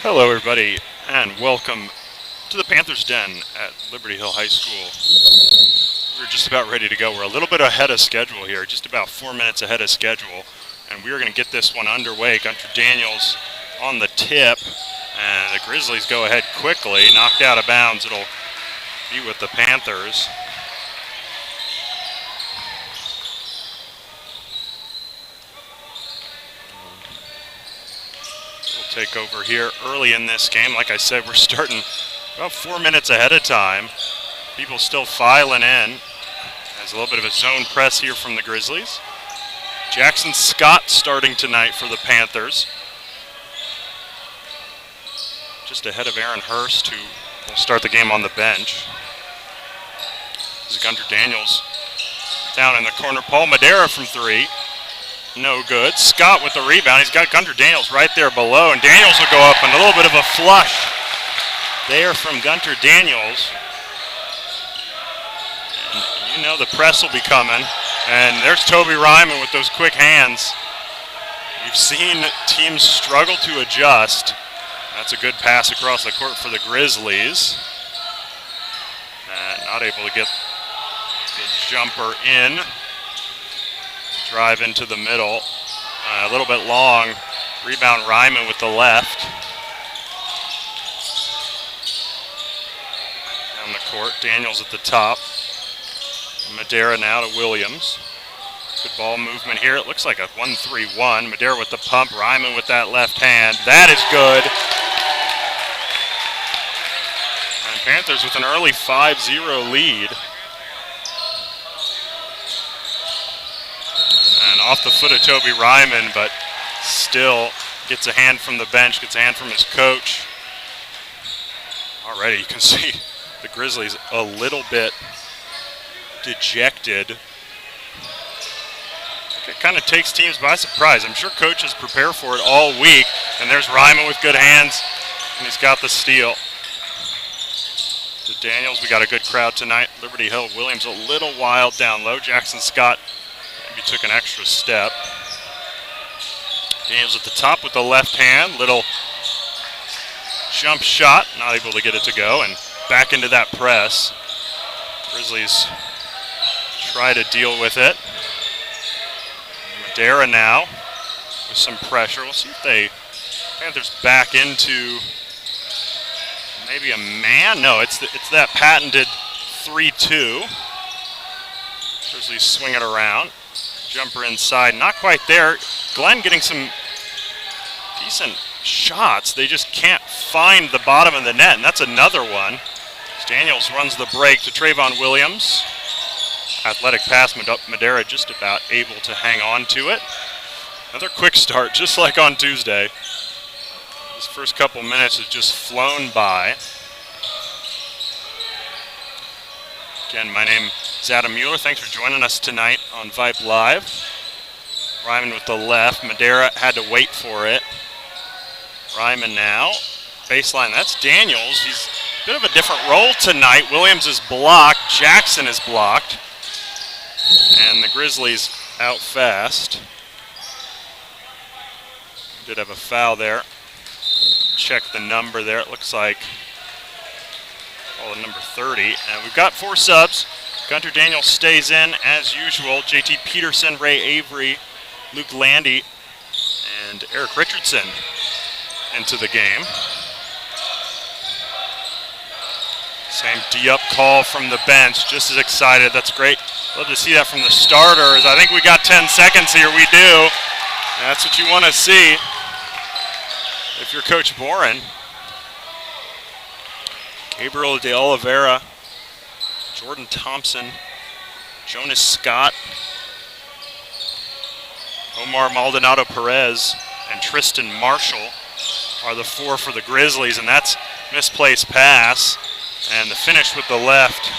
Hello everybody, and welcome to the Panthers Den at Liberty Hill High School. We're just about ready to go. We're a little bit ahead of schedule here, just about 4 minutes ahead of schedule, and we are going to get this one underway. Gunter Daniels on the tip, and the Grizzlies go ahead quickly, knocked out of bounds. It'll be with the Panthers. Take over here early in this game. Like I said, we're starting about 4 minutes ahead of time. People still filing in. There's a little bit of a zone press here from the Grizzlies. Jackson Scott starting tonight for the Panthers. Just ahead of Aaron Hurst, who will start the game on the bench. This is Gunter Daniels down in the corner. Paul Madera from three. No good. Scott with the rebound. He's got Gunter Daniels right there below, and Daniels will go up, and a little bit of a flush there from Gunter Daniels. And you know the press will be coming, and there's Toby Ryman with those quick hands. We've seen teams struggle to adjust. That's a good pass across the court for the Grizzlies. And not able to get the jumper in. Drive into the middle, a little bit long. Rebound Ryman with the left. Down the court, Daniels at the top. Madera now to Williams. Good ball movement here. It looks like a 1-3-1. Madera with the pump, Ryman with that left hand. That is good. And Panthers with an early 5-0 lead. Off the foot of Toby Ryman, but still gets a hand from the bench, gets a hand from his coach. Already you can see the Grizzlies a little bit dejected. It kind of takes teams by surprise. I'm sure coaches prepare for it all week, and there's Ryman with good hands, and he's got the steal. To Daniels, we got a good crowd tonight. Liberty Hill. Williams a little wild down low. Jackson Scott maybe took an extra step. Daniels at the top with the left hand. Little jump shot. Not able to get it to go. And back into that press. Grizzlies try to deal with it. Madera now with some pressure. We'll see if they Panthers back into maybe a man. No, it's that patented 3-2. Grizzlies swing it around. Jumper inside, not quite there. Glenn getting some decent shots. They just can't find the bottom of the net, and that's another one. Daniels runs the break to Trayvon Williams. Athletic pass, Madera just about able to hang on to it. Another quick start, just like on Tuesday. This first couple minutes has just flown by. Again, my name is Adam Mueller. Thanks for joining us tonight on Vype Live. Ryman with the left. Madera had to wait for it. Ryman now. Baseline, that's Daniels. He's a bit of a different role tonight. Williams is blocked. Jackson is blocked. And the Grizzlies out fast. Did have a foul there. Check the number there. It looks like number 30. And we've got 4 subs. Gunter Daniels stays in as usual. JT Peterson, Ray Avery, Luke Landy, and Eric Richardson into the game. Same D-up call from the bench. Just as excited. That's great. Love to see that from the starters. I think we got 10 seconds here. We do. That's what you want to see if you're Coach Boren. Gabriel de Oliveira, Jordan Thompson, Jonas Scott, Omar Maldonado Perez, and Tristan Marshall are the 4 for the Grizzlies, and that's misplaced pass. And the finish with the left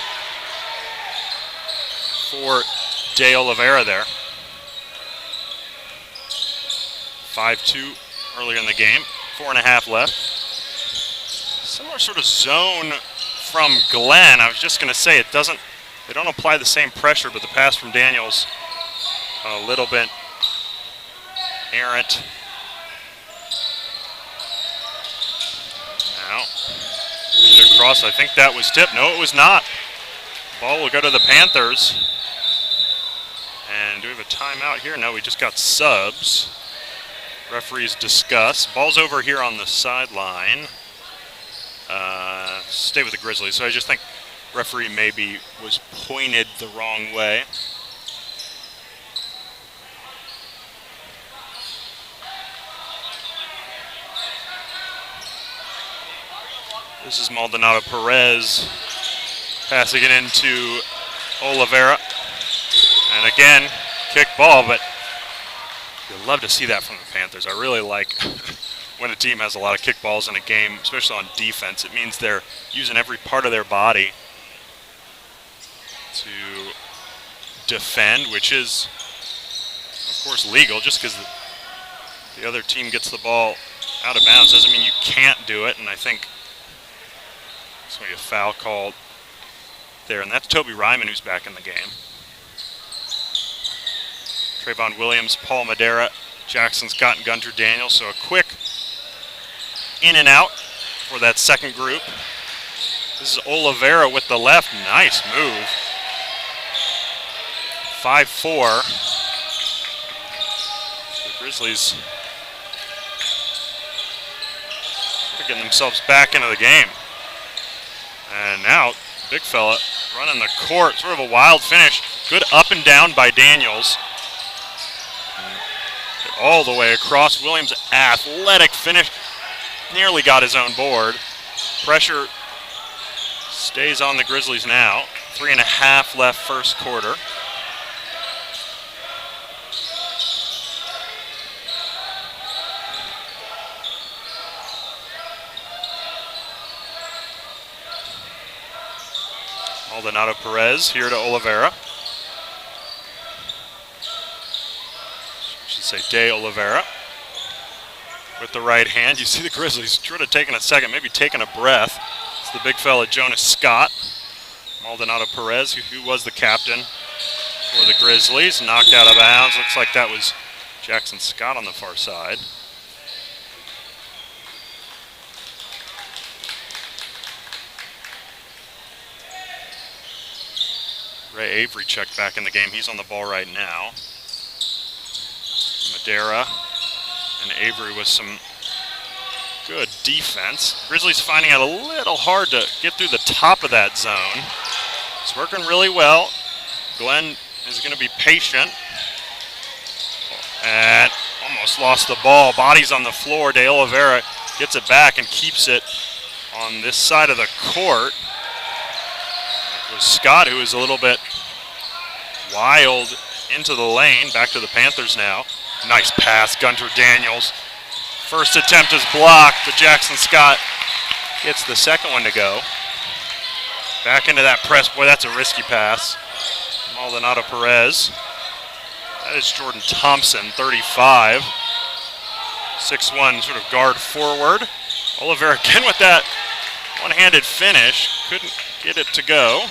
for de Oliveira there. 5-2 earlier in the game, 4.5 left. Similar sort of zone from Glenn. I was just going to say they don't apply the same pressure, but the pass from Daniels a little bit errant. across. I think that was tipped. No, it was not. Ball will go to the Panthers. And do we have a timeout here? No, we just got subs. Referees discuss. Ball's over here on the sideline. Stay with the Grizzlies. So I just think referee maybe was pointed the wrong way. This is Maldonado Perez passing it into Oliveira. And again, kick ball, but you'd love to see that from the Panthers. I really like when a team has a lot of kickballs in a game, especially on defense. It means they're using every part of their body to defend, which is, of course, legal. Just because the other team gets the ball out of bounds doesn't mean you can't do it, and I think there's going to be a foul called there, and that's Toby Ryman who's back in the game. Trayvon Williams, Paul Madera, Jackson Scott, and Gunter Daniels. So a quick in and out for that second group. This is Oliveira with the left. Nice move. 5-4. The Grizzlies are getting themselves back into the game. And now, big fella running the court. Sort of a wild finish. Good up and down by Daniels. All the way across. Williams, athletic finish. Nearly got his own board. Pressure stays on the Grizzlies now. 3.5 left first quarter. Maldonado Perez here to Oliveira. I should say De Oliveira. With the right hand, you see the Grizzlies sort of taking a second, maybe taking a breath. It's the big fella Jonas Scott. Maldonado Perez, who was the captain for the Grizzlies, knocked out of bounds. Looks like that was Jackson Scott on the far side. Ray Avery checked back in the game. He's on the ball right now. Madera and Avery with some good defense. Grizzlies finding it a little hard to get through the top of that zone. It's working really well. Glenn is going to be patient. And almost lost the ball. Bodies on the floor. De Oliveira gets it back and keeps it on this side of the court. It was Scott who was a little bit wild into the lane. Back to the Panthers now. Nice pass, Gunter Daniels. First attempt is blocked, but Jackson Scott gets the second one to go. Back into that press. Boy, that's a risky pass. Maldonado Perez. That is Jordan Thompson, 35. 6'1", sort of guard forward. Oliveira again with that one-handed finish. Couldn't get it to go.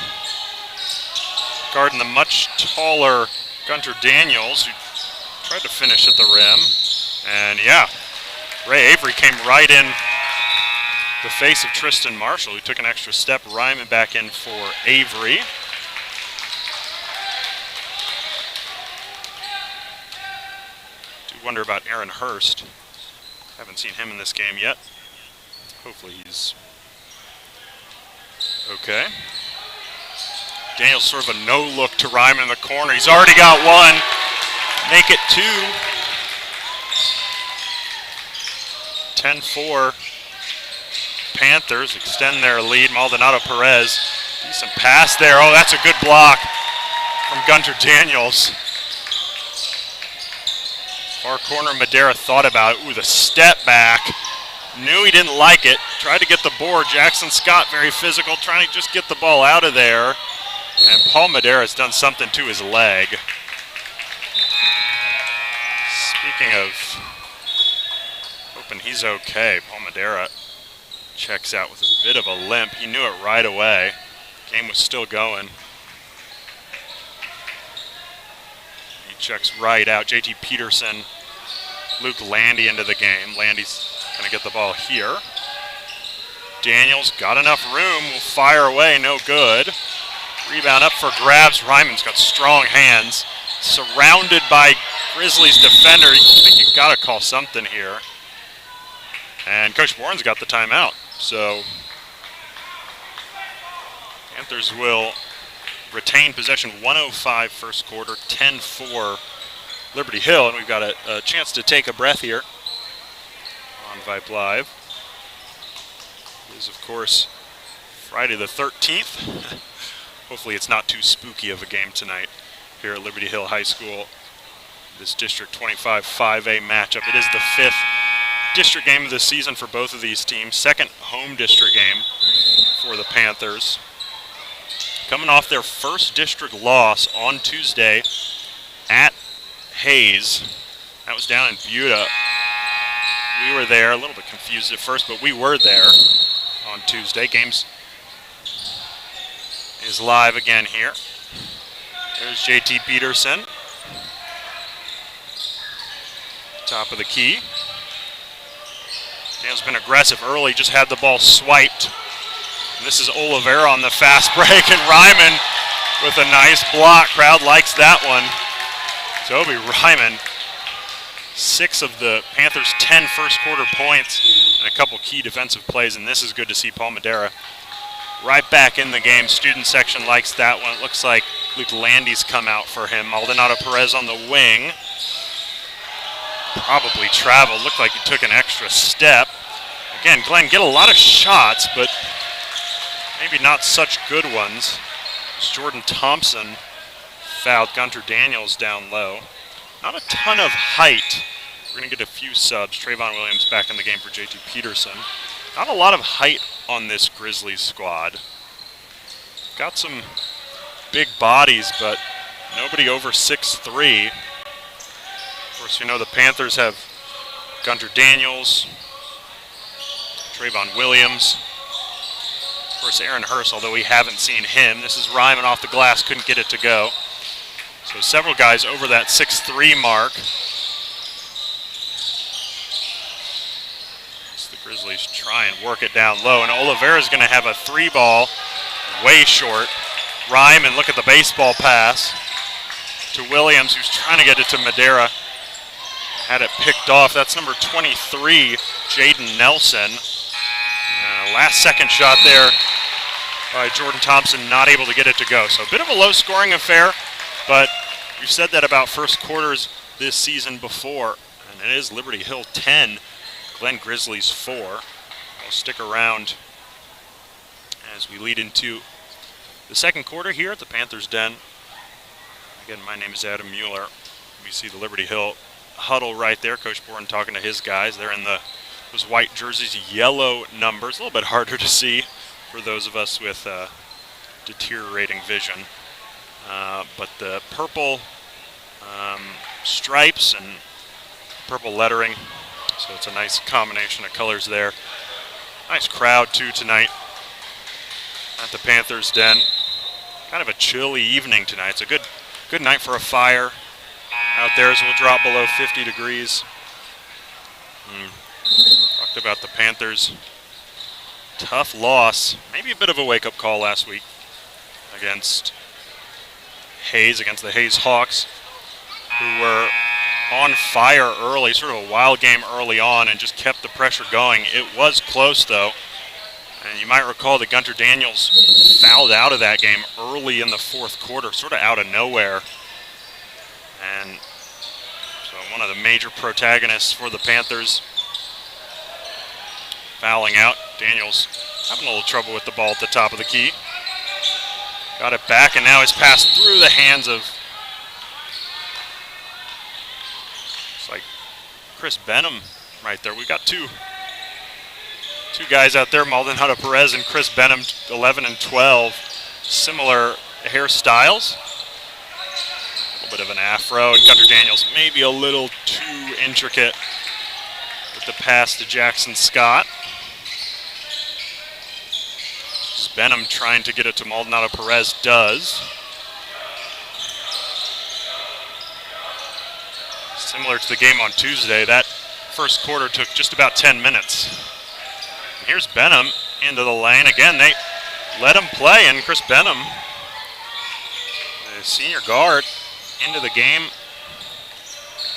Guarding the much taller Gunter Daniels, who tried to finish at the rim. And yeah, Ray Avery came right in the face of Tristan Marshall, who took an extra step. Ryman back in for Avery. Do wonder about Aaron Hurst. Haven't seen him in this game yet. Hopefully he's okay. Daniels sort of a no-look to Ryman in the corner. He's already got one. Make it 2. 10-4. Panthers extend their lead. Maldonado Perez. Decent pass there. Oh, that's a good block from Gunter Daniels. Far corner, Madera thought about it. Ooh, the step back. Knew he didn't like it. Tried to get the board. Jackson Scott, very physical, trying to just get the ball out of there. And Paul Madera has done something to his leg. Speaking of hoping he's okay, Paul Madera checks out with a bit of a limp. He knew it right away. Game was still going. He checks right out. JT Peterson, Luke Landy into the game. Landy's going to get the ball here. Daniels got enough room, will fire away, no good. Rebound up for grabs. Ryman's got strong hands. Surrounded by Grizzlies defender. I think you got to call something here. And Coach Bourne's got the timeout. So Panthers will retain possession. 1:05 first quarter, 10-4 Liberty Hill. And we've got a chance to take a breath here on Vype Live. It is, of course, Friday the 13th. Hopefully it's not too spooky of a game tonight here at Liberty Hill High School. This District 25 5A matchup. It is the 5th district game of the season for both of these teams. Second home district game for the Panthers. Coming off their first district loss on Tuesday at Hayes. That was down in Buda. We were there, a little bit confused at first, but we were there on Tuesday. Games is live again here. There's JT Peterson. Top of the key. Dan's been aggressive early, just had the ball swiped. And this is Oliveira on the fast break, and Ryman with a nice block. Crowd likes that one. Toby Ryman, 6 of the Panthers' 10 first quarter points and a couple key defensive plays, and this is good to see Paul Madera right back in the game. Student section likes that one. It looks like Luke Landy's come out for him. Maldonado Perez on the wing. Probably traveled. Looked like he took an extra step. Again, Glenn get a lot of shots, but maybe not such good ones. It's Jordan Thompson fouled Gunter Daniels down low. Not a ton of height. We're going to get a few subs. Trayvon Williams back in the game for JT Peterson. Not a lot of height on this Grizzlies squad. Got some big bodies, but nobody over 6'3". Of course, you know the Panthers have Gunter Daniels, Trayvon Williams. Of course, Aaron Hurst, although we haven't seen him. This is Ryman off the glass, couldn't get it to go. So several guys over that 6'3" mark. The Grizzlies try and work it down low, and Oliveira's going to have a 3-ball, way short. Ryman, look at the baseball pass to Williams, who's trying to get it to Madera. Had it picked off. That's number 23, Jaden Nelson. Last second shot there by Jordan Thompson, not able to get it to go. So a bit of a low-scoring affair, but we've said that about first quarters this season before, and it is Liberty Hill 10, Glen Grizzlies 4. We'll stick around as we lead into the second quarter here at the Panthers Den. Again, my name is Adam Mueller. We see the Liberty Hill huddle right there. Coach Bourne talking to his guys. They're in those white jerseys, yellow numbers. A little bit harder to see for those of us with deteriorating vision. But the purple stripes and purple lettering. So it's a nice combination of colors there. Nice crowd too tonight at the Panthers Den. Kind of a chilly evening tonight. It's a good night for a fire out there as we'll drop below 50 degrees. Talked about the Panthers. Tough loss. Maybe a bit of a wake-up call last week against Hayes, against the Hayes Hawks, who were on fire early, sort of a wild game early on, and just kept the pressure going. It was close, though. And you might recall that Gunter Daniels fouled out of that game early in the fourth quarter, sort of out of nowhere. And so one of the major protagonists for the Panthers fouling out. Daniels having a little trouble with the ball at the top of the key. Got it back, and now it's passed through the hands of, it's like Chris Benham right there. We got two guys out there, Maldonado Perez and Chris Benham, 11 and 12. Similar hairstyles. A little bit of an afro, and Gunter Daniels maybe a little too intricate with the pass to Jackson Scott. Benham trying to get it to Maldonado Perez, does. Similar to the game on Tuesday, that first quarter took just about 10 minutes. And here's Benham, into the lane. Again, they let him play, and Chris Benham, the senior guard, into the game,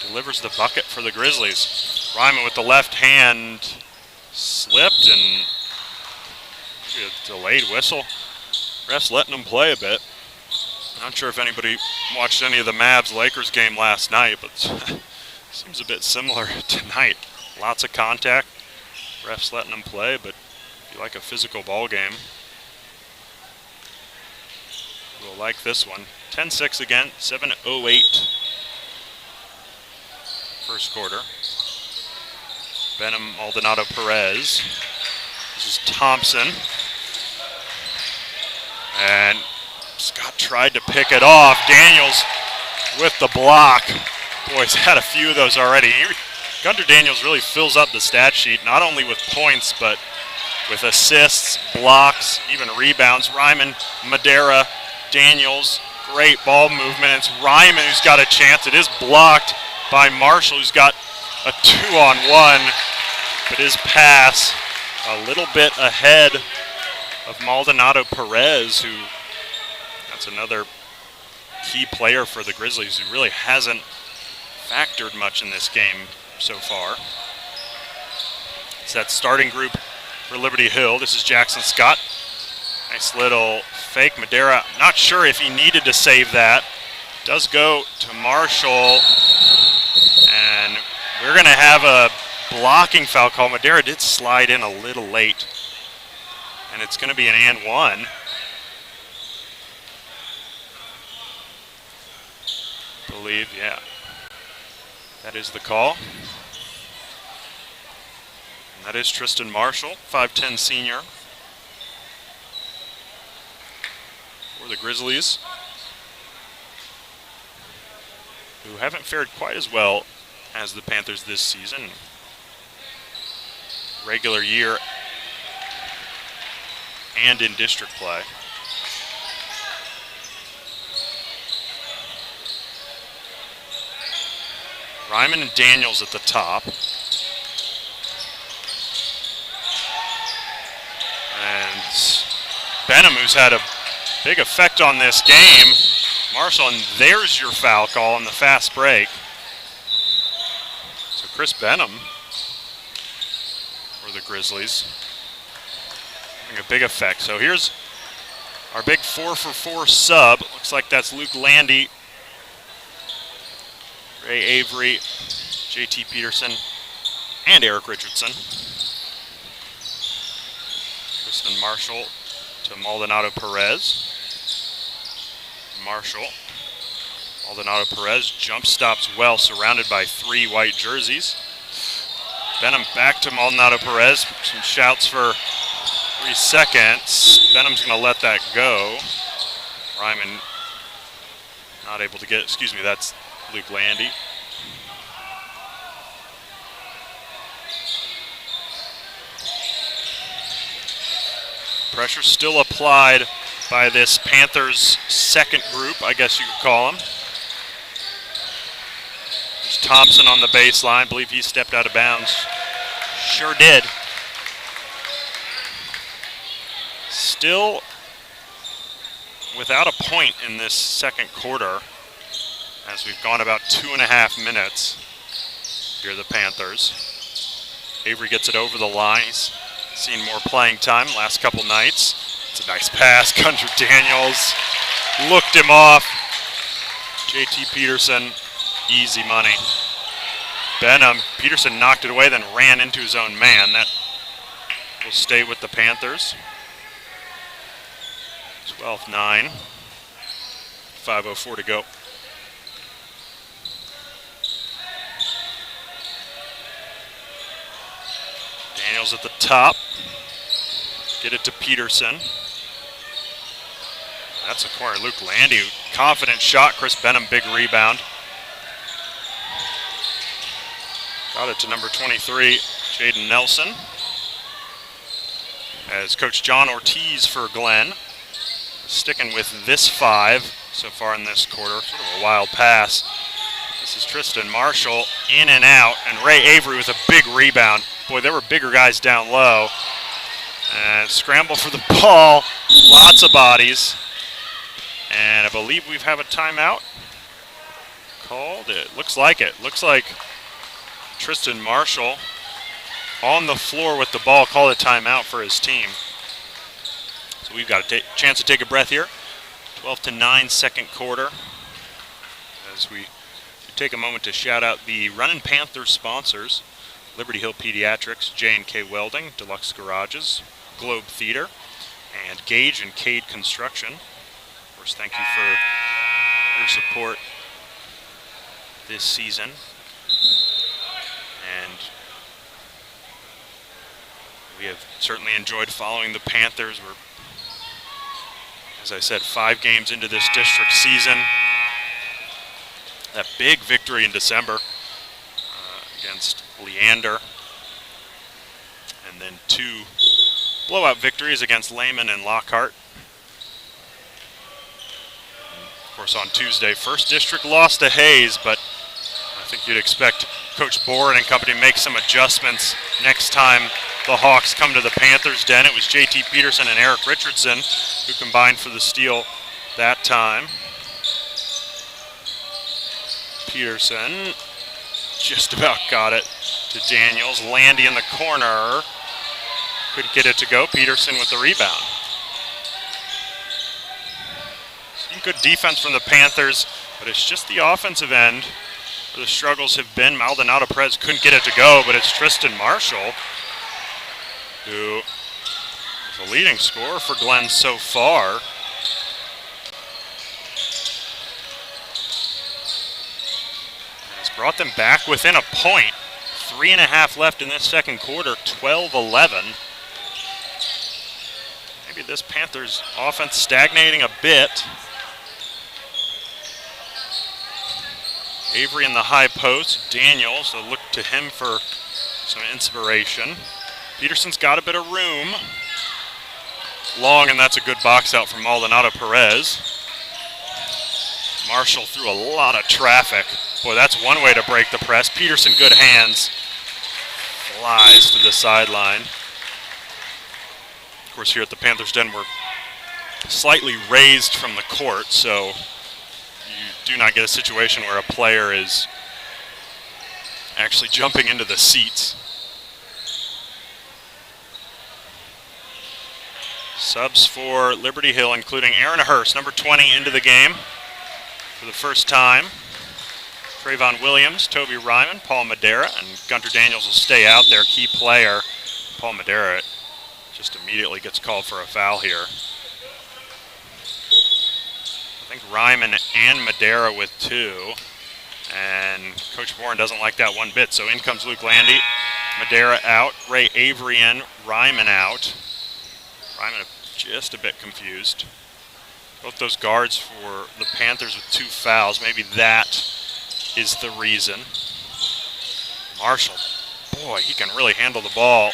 delivers the bucket for the Grizzlies. Ryman with the left hand slipped, and a delayed whistle. Refs letting him play a bit. Not sure if anybody watched any of the Mavs-Lakers game last night, but seems a bit similar tonight. Lots of contact. Refs letting them play, but if you like a physical ball game, you'll like this one. 10-6 again, 7:08 first quarter. Benham, Maldonado, Perez. This is Thompson. And Scott tried to pick it off. Daniels with the block. Boy, he's had a few of those already. Gunter Daniels really fills up the stat sheet, not only with points, but with assists, blocks, even rebounds. Ryman, Madera, Daniels, great ball movement. It's Ryman who's got a chance. It is blocked by Marshall, who's got a 2-on-1, but his pass a little bit ahead of Maldonado Perez, who that's another key player for the Grizzlies who really hasn't factored much in this game so far. It's that starting group for Liberty Hill. This is Jackson Scott. Nice little fake. Madera, not sure if he needed to save that. Does go to Marshall, and we're going to have a blocking foul call. Madera did slide in a little late, and it's going to be an and one. I believe, yeah. That is the call. And that is Tristan Marshall, 5'10" senior for the Grizzlies, who haven't fared quite as well as the Panthers this season. Regular year and in district play. Ryman and Daniels at the top. And Benham, who's had a big effect on this game. Marshall, and there's your foul call on the fast break. So Chris Benham for the Grizzlies having a big effect. So here's our big 4-for-4 sub. Looks like that's Luke Landy, Ray Avery, JT Peterson, and Eric Richardson. Tristan Marshall to Maldonado Perez. Marshall. Maldonado Perez jump stops well, surrounded by 3 white jerseys. Benham back to Maldonado Perez. Some shouts for 3 seconds. Benham's going to let that go. Ryman not able to get, excuse me, that's Luke Landy. Pressure still applied by this Panthers second group, I guess you could call them. There's Thompson on the baseline. I believe he stepped out of bounds. Sure did. Still without a point in this second quarter, as we've gone about 2.5 minutes. Here are the Panthers. Avery gets it over the line. He's seen more playing time last couple nights. It's a nice pass. Gunter Daniels looked him off. JT Peterson, easy money. Benham, Peterson knocked it away, then ran into his own man. That will stay with the Panthers. 12-9. 5:04 to go. Daniels at the top. Get it to Peterson. That's a corner. Luke Landy, confident shot. Chris Benham, big rebound. Got it to number 23, Jaden Nelson. As Coach John Ortiz for Glenn, sticking with this 5 so far in this quarter. Sort of a wild pass. This is Tristan Marshall in and out, and Ray Avery with a big rebound. Boy, there were bigger guys down low. And scramble for the ball. Lots of bodies. And I believe we have a timeout called. It looks like it. Looks like Tristan Marshall on the floor with the ball called a timeout for his team. So we've got a chance to take a breath here. 12-9 second quarter. As we take a moment to shout out the Runnin' Panthers sponsors: Liberty Hill Pediatrics, J&K Welding, Deluxe Garages, Globe Theater, and Gage and Cade Construction. Of course, thank you for your support this season. And we have certainly enjoyed following the Panthers. We're, as I said, 5 games into this district season. That big victory in December against Leander. And then 2 blowout victories against Lehman and Lockhart. And of course, on Tuesday, first district loss to Hayes, but I think you'd expect Coach Boren and company to make some adjustments next time the Hawks come to the Panthers' den. It was JT Peterson and Eric Richardson who combined for the steal that time. Peterson just about got it to Daniels. Landy in the corner. Couldn't get it to go. Peterson with the rebound. Some good defense from the Panthers, but it's just the offensive end where the struggles have been. Maldonado Perez couldn't get it to go, but it's Tristan Marshall who is the leading scorer for Glenn so far. Has brought them back within a point. 3.5 left in this second quarter, 12-11. Maybe this Panthers offense stagnating a bit. Avery in the high post. Daniels, so look to him for some inspiration. Peterson's got a bit of room. Long, and that's a good box out from Maldonado Perez. Marshall through a lot of traffic. Boy, that's one way to break the press. Peterson, good hands. Flies to the sideline. Of course, here at the Panthers' Den, we're slightly raised from the court, so you do not get a situation where a player is actually jumping into the seats. Subs for Liberty Hill, including Aaron Hurst, number 20, into the game for the first time. Trayvon Williams, Toby Ryman, Paul Madera, and Gunter Daniels will stay out there. Key player, Paul Madera, just immediately gets called for a foul here. I think Ryman and Madera with 2. And Coach Boren doesn't like that one bit, so in comes Luke Landy. Madera out, Ray Avery in, Ryman out. Ryman just a bit confused. Both those guards for the Panthers with 2 fouls. Maybe that is the reason. Marshall, boy, he can really handle the ball.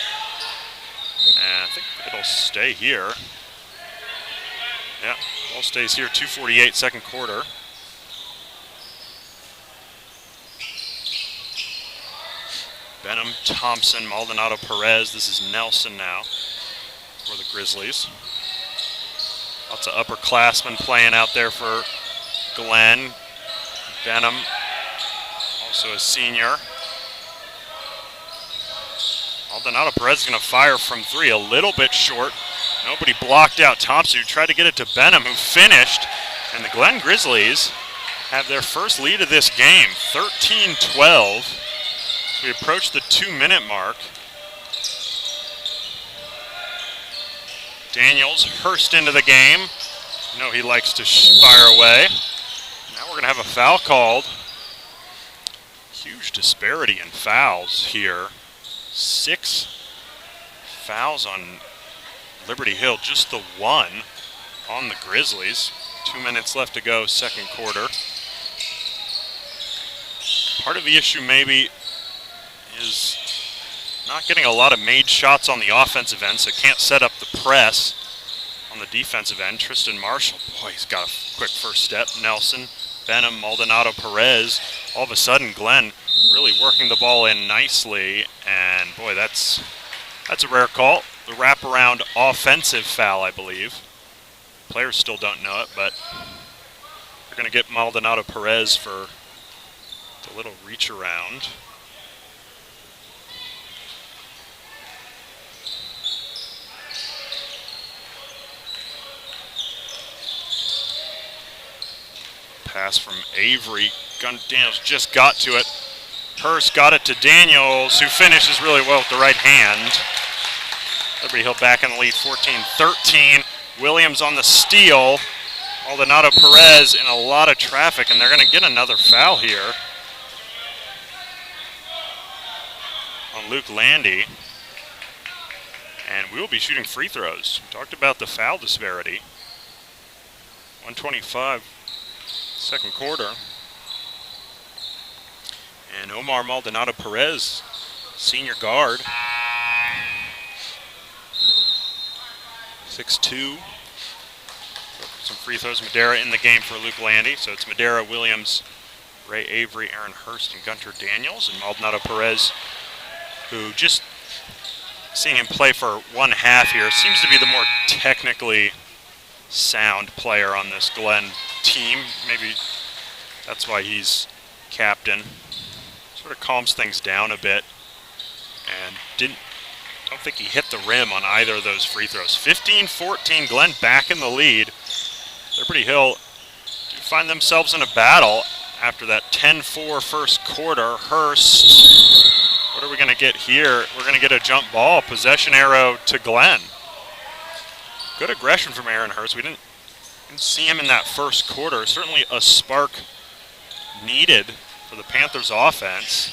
And I think it'll stay here. Yeah, ball stays here, 2:48 second quarter. Benham, Thompson, Maldonado Perez. This is Nelson now for the Grizzlies. Lots of upperclassmen playing out there for Glenn. Benham, also a senior. Maldonado Perez is going to fire from 3, a little bit short. Nobody blocked out Thompson, who tried to get it to Benham, who finished. And the Glenn Grizzlies have their first lead of this game, 13-12. We approach the 2-minute mark. Daniels, Hurst into the game. You know he likes to fire away. Now we're going to have a foul called. Huge disparity in fouls here. 6 fouls on Liberty Hill, just the 1 on the Grizzlies. 2 minutes left to go, second quarter. Part of the issue maybe is not getting a lot of made shots on the offensive end, so can't set up the press on the defensive end. Tristan Marshall, boy, he's got a quick first step. Nelson, Benham, Maldonado Perez. All of a sudden, Glenn really working the ball in nicely, and boy, that's a rare call. the wraparound offensive foul, I believe. Players still don't know it, but they're going to get Maldonado Perez for the little reach around. Pass from Avery. Daniels just got to it. Hurst got it to Daniels, who finishes really well with the right hand. Liberty Hill back in the lead, 14-13. Williams on the steal. Maldonado Perez in a lot of traffic, and they're going to get another foul here on Luke Landy. And we will be shooting free throws. We talked about the foul disparity. 125, second quarter. And Omar Maldonado Perez, senior guard. 6'2". Some free throws. Madera in the game for Luke Landy. So it's Madera, Williams, Ray Avery, Aaron Hurst, and Gunter Daniels. And Maldonado Perez, who just seeing him play for one half here, seems to be the more technically sound player on this Glenn team. Maybe that's why he's captain. Sort of calms things down a bit, and don't think he hit the rim on either of those free throws. 15-14, Glenn back in the lead. Liberty Hill do find themselves in a battle after that 10-4 first quarter. Hurst, what are we going to get here? We're going to get a jump ball, possession arrow to Glenn. Good aggression from Aaron Hurst. We didn't see him in that first quarter. Certainly a spark needed for the Panthers offense.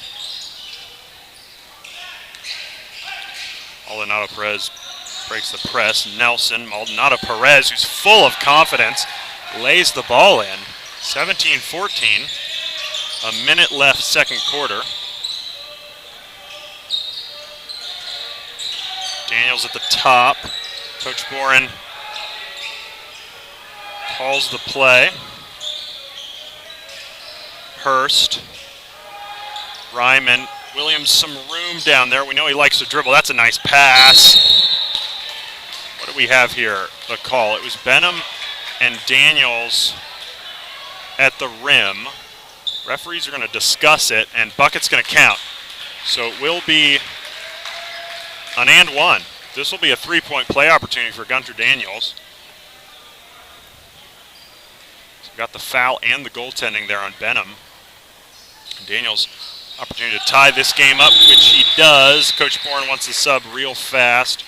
Maldonado Perez breaks the press. Nelson, Maldonado Perez, who's full of confidence, lays the ball in. 17-14. A minute left second quarter. Daniels at the top. Coach Boren calls the play. Hurst, Ryman, Williams, some room down there. We know he likes to dribble. That's a nice pass. What do we have here? The call. It was Benham and Daniels at the rim. Referees are going to discuss it, and bucket's going to count. So it will be an and one. This will be a three-point play opportunity for Gunter Daniels. So we've got the foul and the goaltending there on Benham. Daniels, opportunity to tie this game up, which he does. Coach Bourne wants to sub real fast.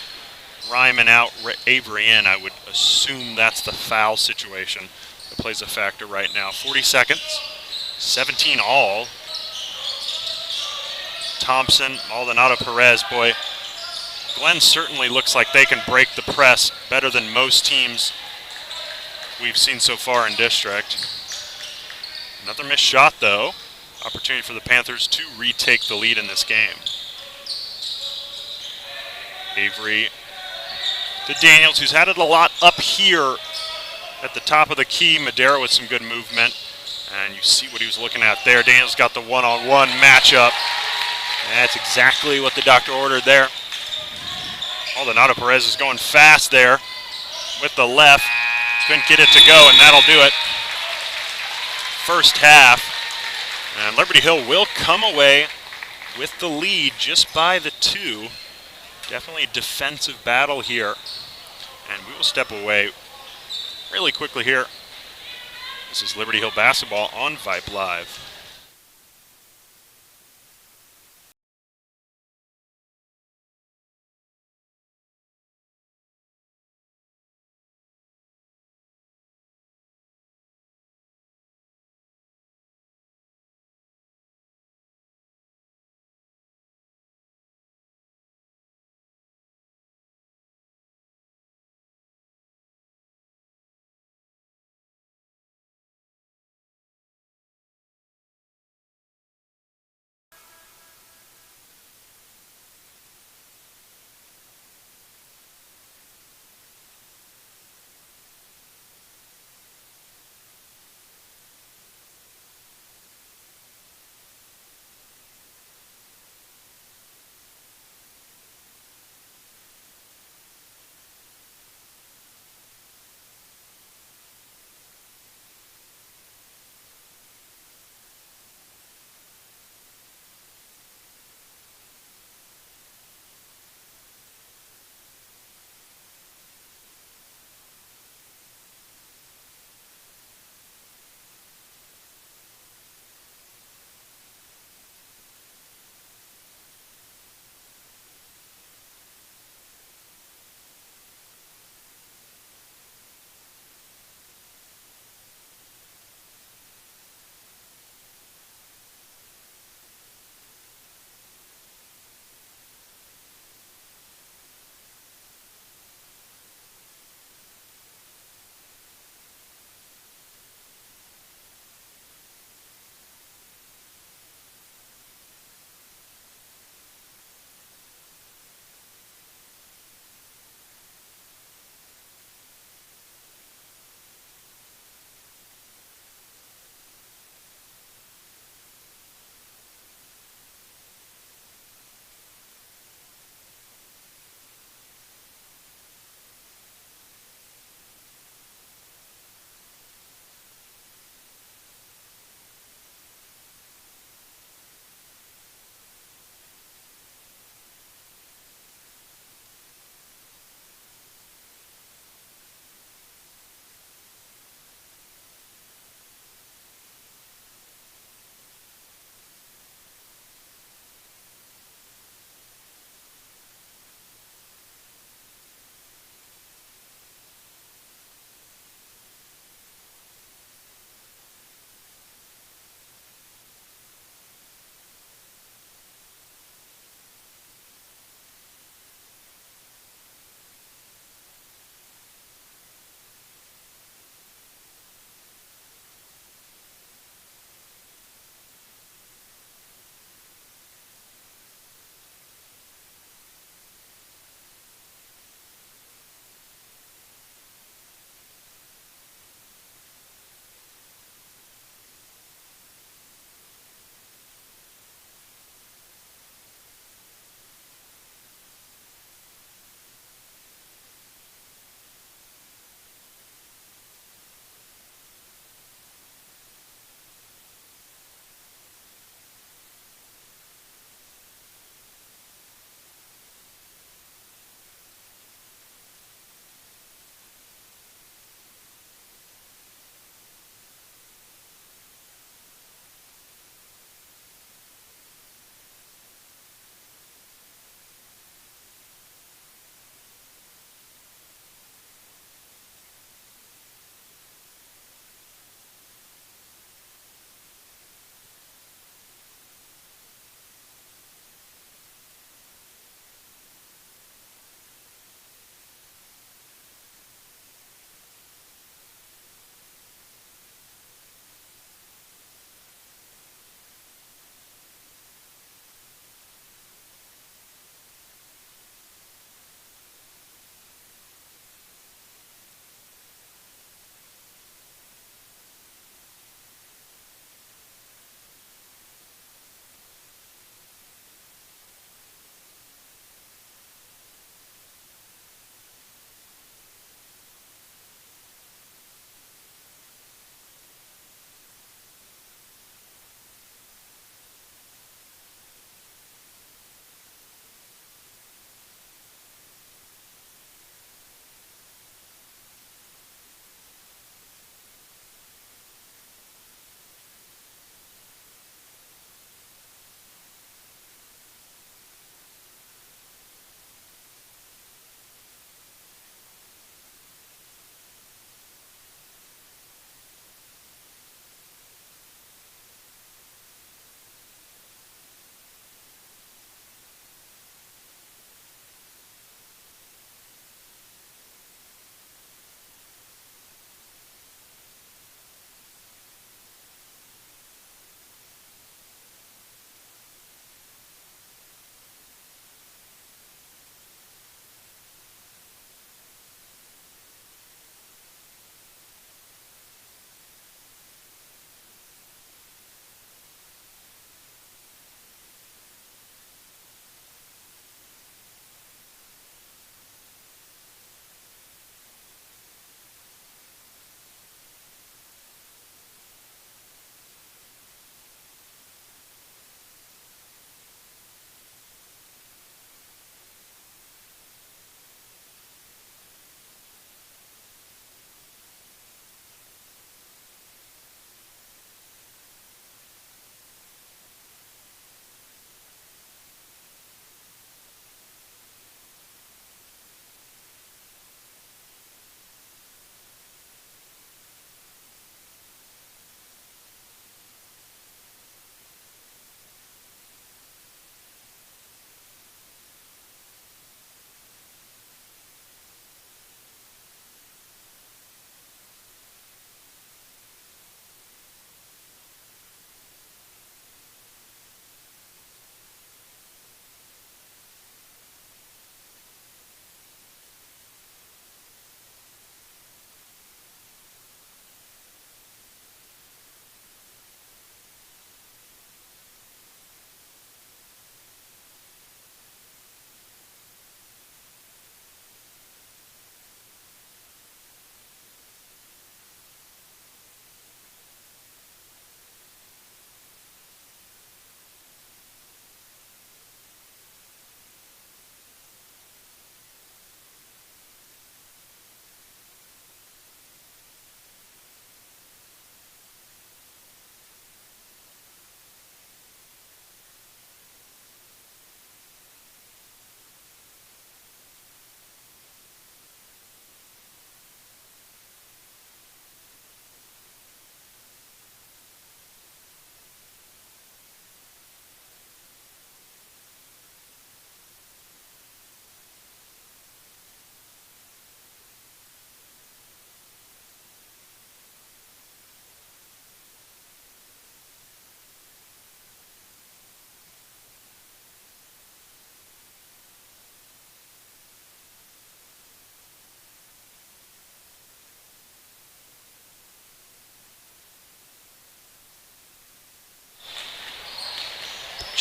Ryman out, Avery in. I would assume that's the foul situation that plays a factor right now. 40 seconds, 17 all. Thompson, Maldonado Perez, boy, Glenn certainly looks like they can break the press better than most teams we've seen so far in district. Another missed shot, though. Opportunity for the Panthers to retake the lead in this game. Avery to Daniels, who's had it a lot up here at the top of the key. Madera with some good movement. And you see what he was looking at there. Daniels got the one-on-one matchup. That's exactly what the doctor ordered there. Maldonado Perez is going fast there with the left. Couldn't get it to go, and that'll do it. First half. And Liberty Hill will come away with the lead just by the 2. Definitely a defensive battle here. And we will step away really quickly here. This is Liberty Hill basketball on Vype Live.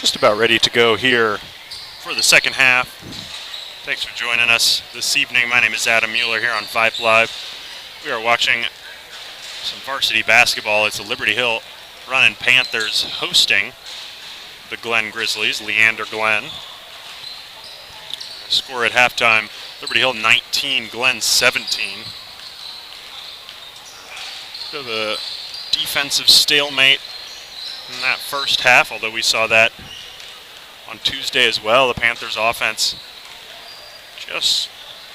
just about ready to go here for the second half. Thanks for joining us this evening. My name is Adam Mueller here on Vype Live. We are watching some varsity basketball. It's the Liberty Hill Runnin' Panthers hosting the Glen Grizzlies, Leander Glen. Score at halftime, Liberty Hill 19, Glen 17. Bit of a defensive stalemate in that first half, although we saw that on Tuesday as well. The Panthers offense just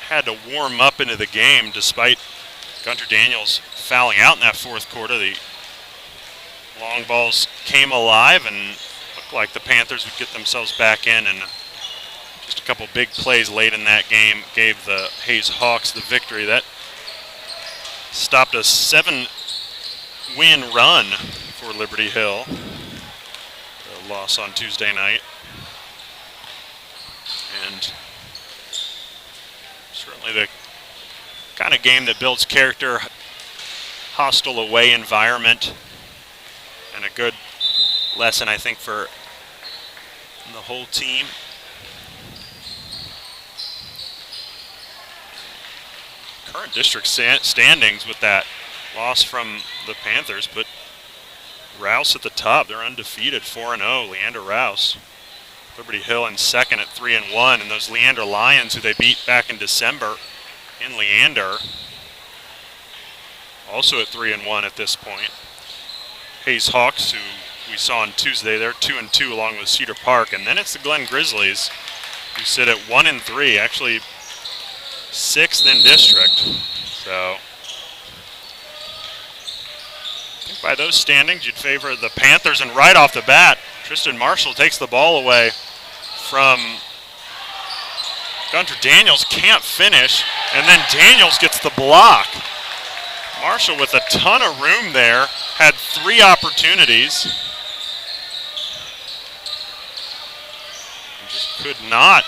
had to warm up into the game despite Gunter Daniels fouling out in that fourth quarter. The long balls came alive and looked like the Panthers would get themselves back in, and just a couple big plays late in that game gave the Hayes Hawks the victory. That stopped a 7-win run for Liberty Hill. A loss on Tuesday night. And certainly the kind of game that builds character, hostile away environment, and a good lesson, I think, for the whole team. Current district standings with that loss from the Panthers, but Rouse at the top. They're undefeated, 4-0, Leander Rouse. Liberty Hill in second at 3-1, and those Leander Lions, who they beat back in December in Leander, also at 3-1 at this point. Hayes Hawks, who we saw on Tuesday, they're 2-2 along with Cedar Park, and then it's the Glen Grizzlies, who sit at 1-3, actually 6th in district. So I think by those standings, you'd favor the Panthers, and right off the bat, Tristan Marshall takes the ball away from Gunter Daniels, can't finish, and then Daniels gets the block. Marshall with a ton of room there, had 3 opportunities. And just could not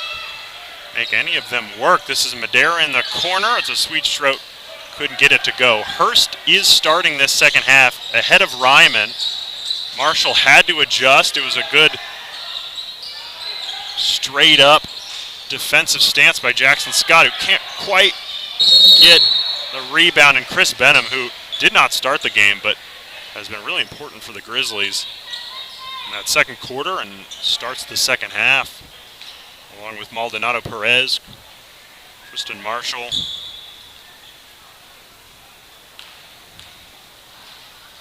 make any of them work. This is Madera in the corner. It's a sweet stroke. Couldn't get it to go. Hurst is starting this second half ahead of Ryman. Marshall had to adjust. It was a good straight up defensive stance by Jackson Scott, who can't quite get the rebound, and Chris Benham, who did not start the game but has been really important for the Grizzlies in that second quarter and starts the second half, along with Maldonado Perez, Tristan Marshall,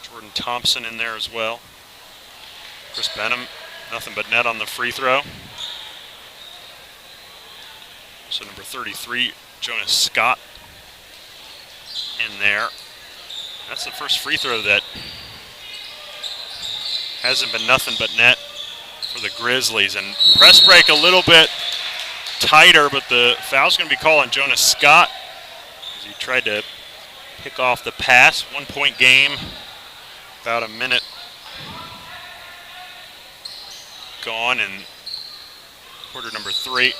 Jordan Thompson in there as well. Chris Benham, nothing but net on the free throw. So number 33, Jonas Scott, in there. That's the first free throw that hasn't been nothing but net for the Grizzlies. And press break a little bit tighter, but the foul's going to be called on Jonas Scott as he tried to pick off the pass. 1-point game, about a minute gone in quarter number 3.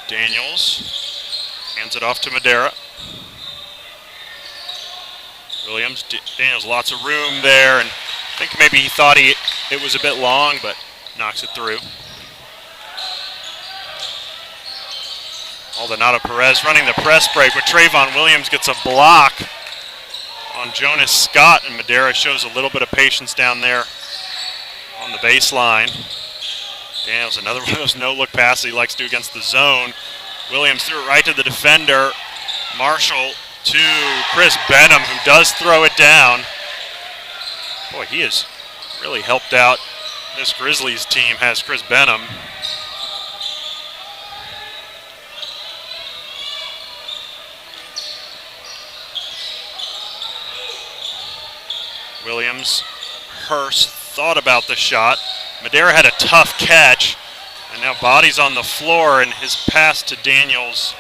Daniels hands it off to Madera. Williams, Daniels, lots of room there, and I think maybe he thought it was a bit long, but knocks it through. Maldonado Perez running the press break, but Trayvon Williams gets a block on Jonas Scott, and Madera shows a little bit of patience down there on the baseline. Daniels, another one of those no-look passes he likes to do against the zone. Williams threw it right to the defender. Marshall to Chris Benham, who does throw it down. Boy, he has really helped out this Grizzlies team, has Chris Benham. Williams, Hurst thought about the shot. Madera had a tough catch, and now bodies on the floor, and his pass to Daniels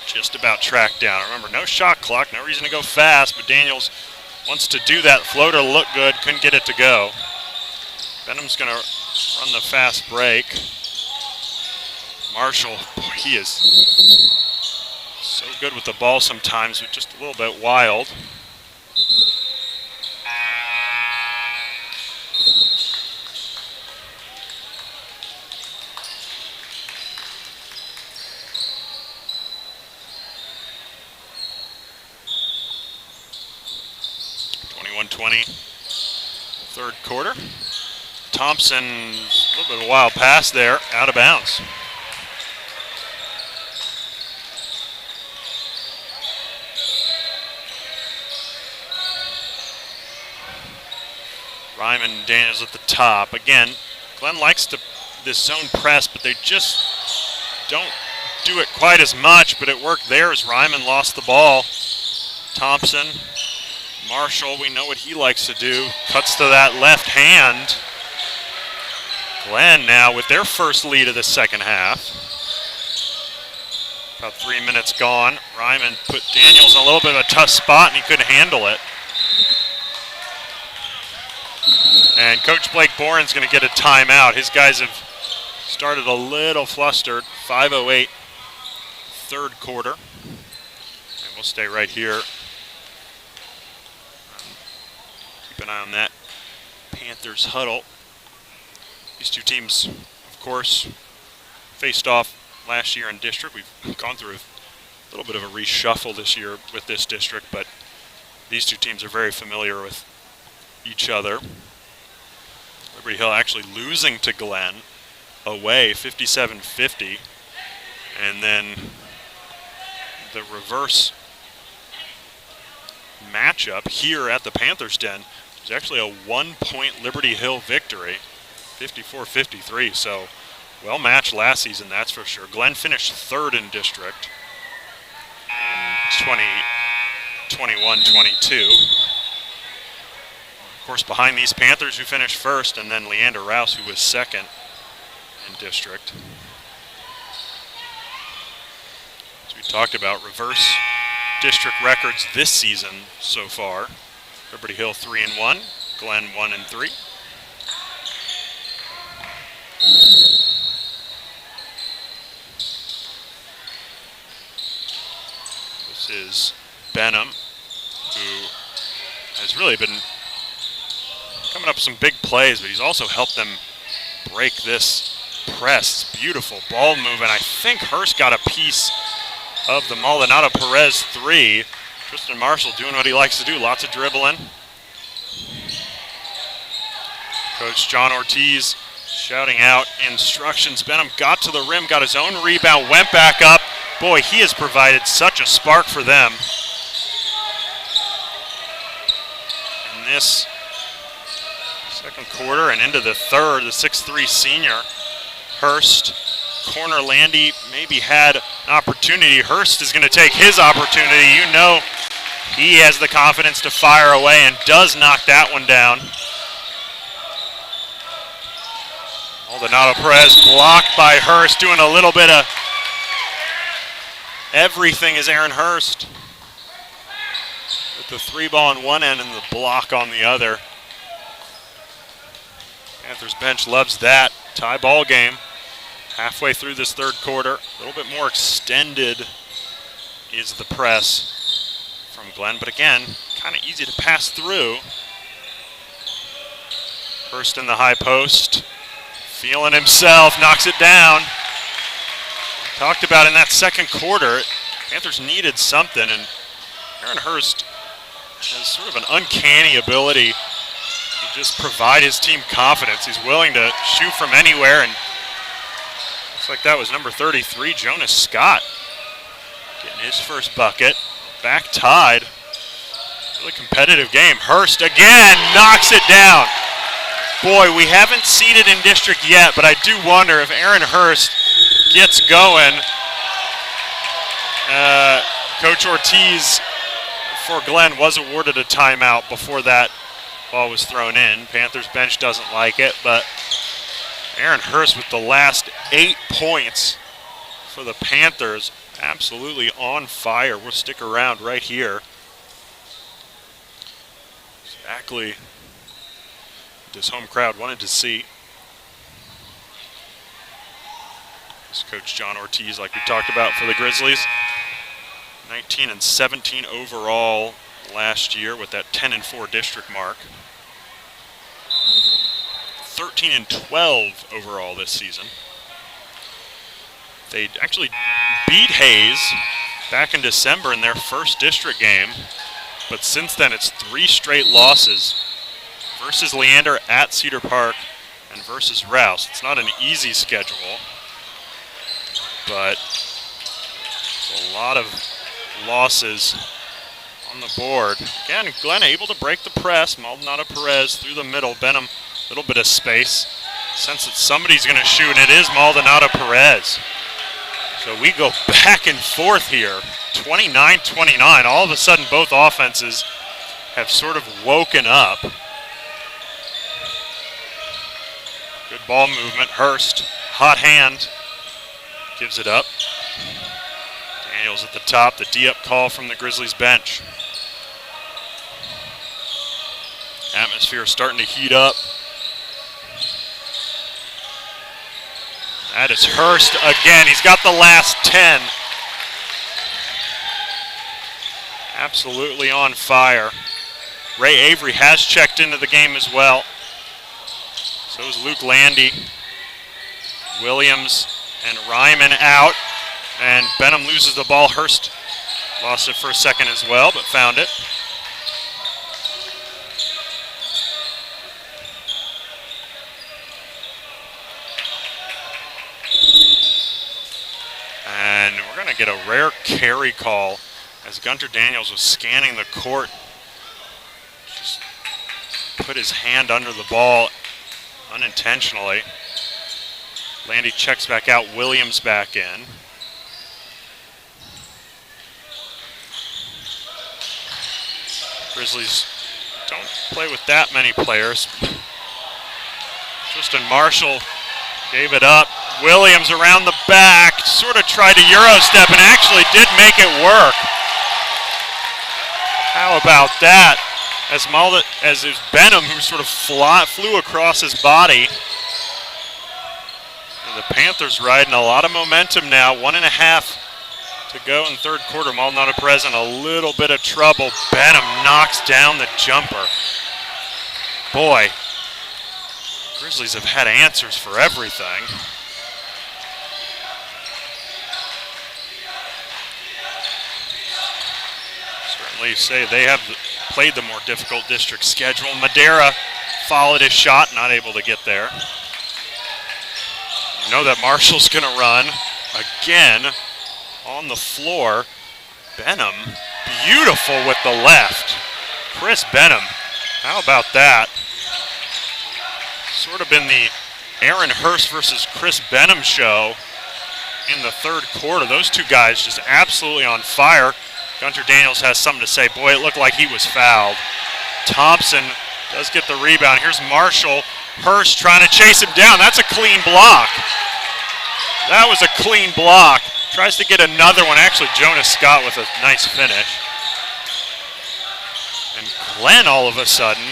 just about tracked down. Remember, no shot clock, no reason to go fast, but Daniels wants to do that floater, look good, couldn't get it to go. Benham's going to run the fast break. Marshall, boy, he is So good with the ball sometimes, but just a little bit wild. Third quarter. Thompson, a little bit of a wild pass there, out of bounds. Ryman and Daniels at the top. Again, Glenn likes this zone press, but they just don't do it quite as much, but it worked there as Ryman lost the ball. Thompson. Marshall, we know what he likes to do. Cuts to that left hand. Glenn now with their first lead of the second half. About 3 minutes gone. Ryman put Daniels in a little bit of a tough spot and he couldn't handle it. And Coach Blake Boren's going to get a timeout. His guys have started a little flustered. 5:08, third quarter. And we'll stay right here. Keep an eye on that Panthers huddle. These two teams, of course, faced off last year in district. We've gone through a little bit of a reshuffle this year with this district, but these two teams are very familiar with each other. Liberty Hill actually losing to Glenn away 57-50, and then the reverse matchup here at the Panthers Den was actually a 1-point Liberty Hill victory, 54-53. So well matched last season, that's for sure. Glenn finished third in district in 2021-22. Of course, behind these Panthers who finished first, and then Leander Rouse who was second in district. As we talked about, reverse district records this season so far. Liberty Hill 3-1, Glenn 1-3. This is Benham, who has really been coming up with some big plays, but he's also helped them break this press. It's beautiful ball movement. I think Hurst got a piece of the Maldonado Perez three. Tristan Marshall doing what he likes to do, lots of dribbling. Coach John Ortiz shouting out instructions. Benham got to the rim, got his own rebound, went back up. Boy, he has provided such a spark for them. In this second quarter and into the third, the 6'3" senior, Hurst. Corner Landy maybe had an opportunity. Hurst is going to take his opportunity. You know he has the confidence to fire away and does knock that one down. Maldonado Perez blocked by Hurst, doing a little bit of everything is Aaron Hurst. With the three ball on one end and the block on the other. Panthers bench loves that. Tie ball game. Halfway through this third quarter, a little bit more extended is the press from Glenn, but again, kind of easy to pass through. Hurst in the high post, feeling himself, knocks it down. Talked about in that second quarter, Panthers needed something, and Aaron Hurst has sort of an uncanny ability to just provide his team confidence. He's willing to shoot from anywhere, and looks like that was number 33, Jonas Scott, getting his first bucket. Back tied. Really competitive game. Hurst again knocks it down. Boy, we haven't seen it in district yet, but I do wonder if Aaron Hurst gets going. Coach Ortiz for Glenn was awarded a timeout before that ball was thrown in. Panthers bench doesn't like it, but Aaron Hurst with the last 8 points for the Panthers. Absolutely on fire. We'll stick around right here. Exactly what this home crowd wanted to see. This is Coach John Ortiz, like we talked about for the Grizzlies. 19 and 17 overall last year with that 10 and 4 district mark. 13 and 12 overall this season. They actually beat Hayes back in December in their first district game, but since then it's 3 straight losses versus Leander, at Cedar Park, and versus Rouse. It's not an easy schedule, but a lot of losses on the board. Again, Glenn able to break the press. Maldonado Perez through the middle. Benham, a little bit of space. Sense that somebody's going to shoot, and it is Maldonado Perez. So we go back and forth here, 29-29. All of a sudden, both offenses have sort of woken up. Good ball movement. Hurst, hot hand, gives it up. Daniels at the top, the D-up call from the Grizzlies bench. Atmosphere starting to heat up. That is Hurst again. He's got the last 10. Absolutely on fire. Ray Avery has checked into the game as well. So is Luke Landy. Williams and Ryman out. And Benham loses the ball. Hurst lost it for a second as well, but found it. And we're going to get a rare carry call as Gunter Daniels was scanning the court. Just put his hand under the ball unintentionally. Landy checks back out, Williams back in. Grizzlies don't play with that many players. Tristan Marshall gave it up. Williams around the back, sort of tried to Euro step and actually did make it work. How about that? As it was Benham who sort of flew across his body. And the Panthers riding a lot of momentum now. 1.5 to go in third quarter. Maldonado Perez in a little bit of trouble. Benham knocks down the jumper. Boy, Grizzlies have had answers for everything. Certainly say they have played the more difficult district schedule. Madera followed his shot, not able to get there. You know that Marshall's going to run again on the floor. Benham, beautiful with the left. Chris Benham, how about that? Sort of been the Aaron Hurst versus Chris Benham show in the third quarter. Those two guys just absolutely on fire. Gunter Daniels has something to say. Boy, it looked like he was fouled. Thompson does get the rebound. Here's Marshall. Hurst trying to chase him down. That's a clean block. That was a clean block. Tries to get another one. Actually, Jonas Scott with a nice finish. And Glenn all of a sudden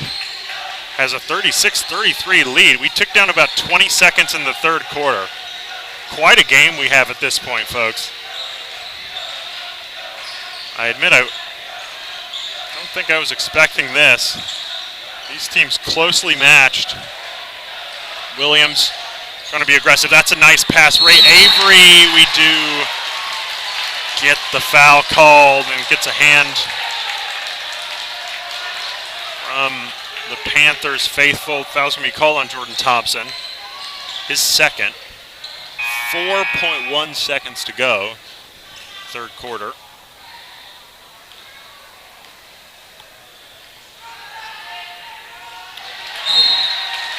has a 36-33 lead. We took down about 20 seconds in the third quarter. Quite a game we have at this point, folks. I admit I don't think I was expecting this. These teams closely matched. Williams going to be aggressive. That's a nice pass. Ray Avery, we do get the foul called and gets a hand from the Panthers faithful. Foul's going to be called on Jordan Thompson. His second. 4.1 seconds to go. Third quarter.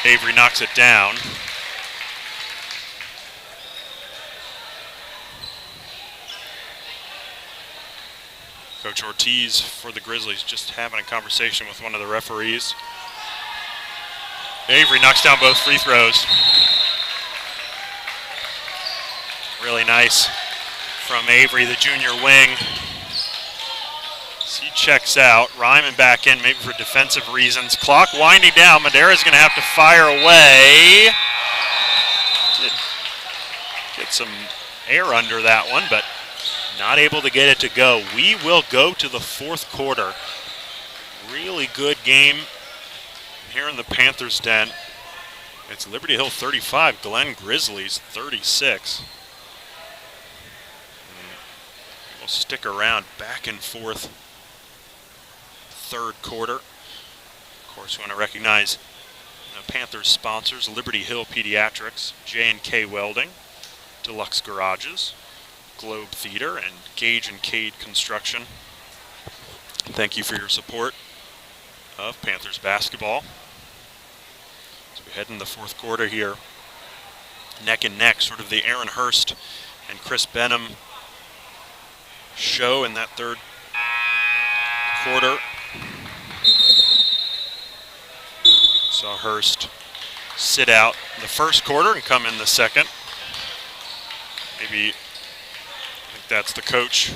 Avery knocks it down. Coach Ortiz for the Grizzlies just having a conversation with one of the referees. Avery knocks down both free throws. Really nice from Avery, the junior wing. He checks out. Ryman back in, maybe for defensive reasons. Clock winding down. Madera's going to have to fire away. Did get some air under that one, but not able to get it to go. We will go to the fourth quarter. Really good game here in the Panthers' den. It's Liberty Hill 35, Glen Grizzlies 36. We'll stick around back and forth third quarter. Of course, we want to recognize Panthers sponsors, Liberty Hill Pediatrics, J&K Welding, Deluxe Garages, Globe Theater, and Gage and Cade Construction. Thank you for your support of Panthers basketball. As we head in the fourth quarter here, neck and neck, sort of the Aaron Hurst and Chris Benham show in that third quarter. Saw Hurst sit out in the first quarter and come in the second. Maybe, I think that's the coach.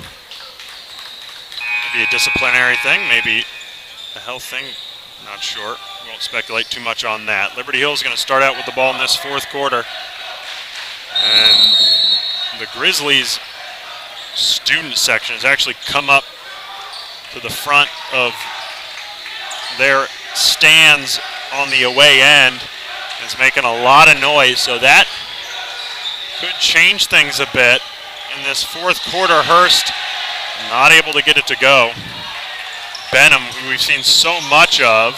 Maybe a disciplinary thing, maybe a health thing, not sure. We won't speculate too much on that. Liberty Hill is going to start out with the ball in this fourth quarter. And the Grizzlies student section has actually come up to the front of their stands on the away end. Is making a lot of noise, so that could change things a bit in this fourth quarter. Hurst not able to get it to go. Benham, who we've seen so much of,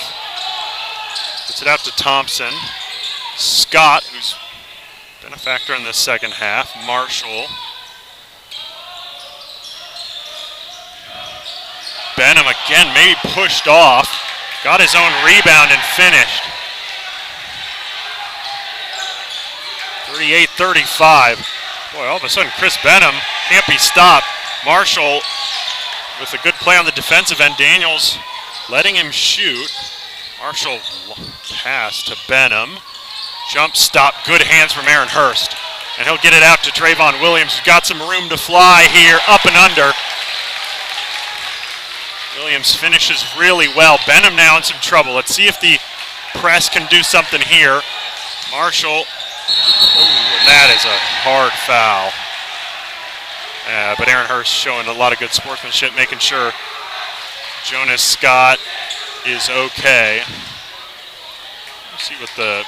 gets it out to Thompson. Scott, who's been a factor in the second half. Marshall. Benham again, maybe pushed off. Got his own rebound and finished. 38-35. Boy, all of a sudden Chris Benham can't be stopped. Marshall with a good play on the defensive end. Daniels letting him shoot. Marshall pass to Benham. Jump stop, good hands from Aaron Hurst. And he'll get it out to Trayvon Williams, who's got some room to fly here, up and under. Williams finishes really well. Benham now in some trouble. Let's see if the press can do something here. Marshall, and that is a hard foul. But Aaron Hurst showing a lot of good sportsmanship, making sure Jonas Scott is okay. Let's see what the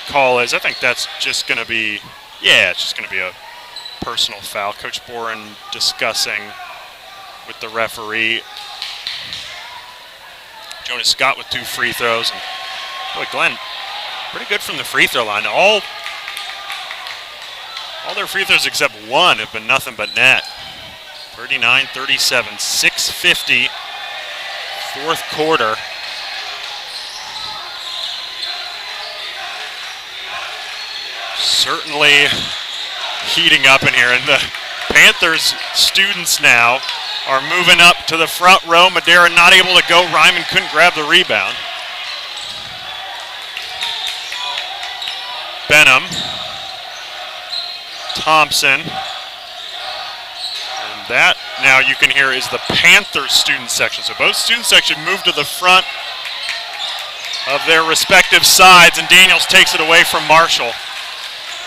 call is. I think that's just going to be, it's just going to be a personal foul. Coach Boren discussing with the referee. Jonas Scott with 2 free throws. And boy, Glenn, pretty good from the free throw line. All their free throws except one have been nothing but net. 39-37, 6:50, fourth quarter. Certainly heating up in here, and the Panthers students now are moving up to the front row. Madera not able to go. Ryman couldn't grab the rebound. Benham. Thompson. And that, now you can hear, is the Panthers student section. So both student section moved to the front of their respective sides, and Daniels takes it away from Marshall.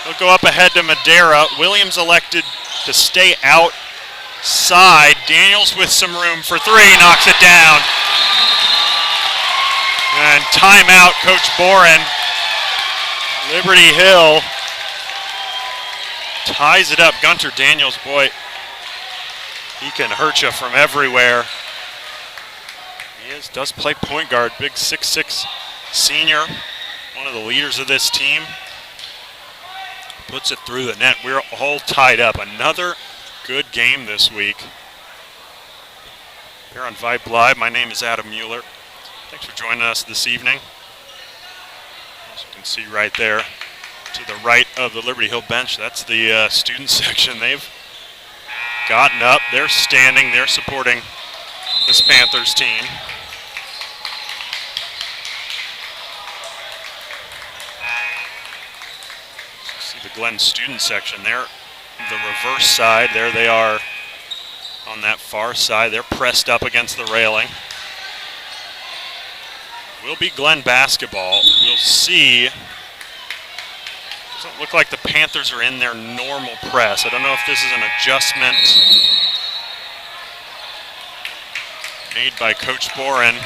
He'll go up ahead to Madera. Williams elected to stay outside. Daniels with some room for 3, knocks it down. And timeout, Coach Boren. Liberty Hill ties it up. Gunter Daniels, boy, he can hurt you from everywhere. He does play point guard, big 6'6" senior, one of the leaders of this team. Puts it through the net. We're all tied up. Another good game this week. Here on Vype Live, my name is Adam Mueller. Thanks for joining us this evening. As you can see right there to the right of the Liberty Hill bench, that's the student section. They've gotten up. They're standing. They're supporting this Panthers team. The Glen student section there, the reverse side, there they are on that far side. They're pressed up against the railing. Will be Glen basketball. We'll see. Doesn't look like the Panthers are in their normal press. I don't know if this is an adjustment made by Coach Boren.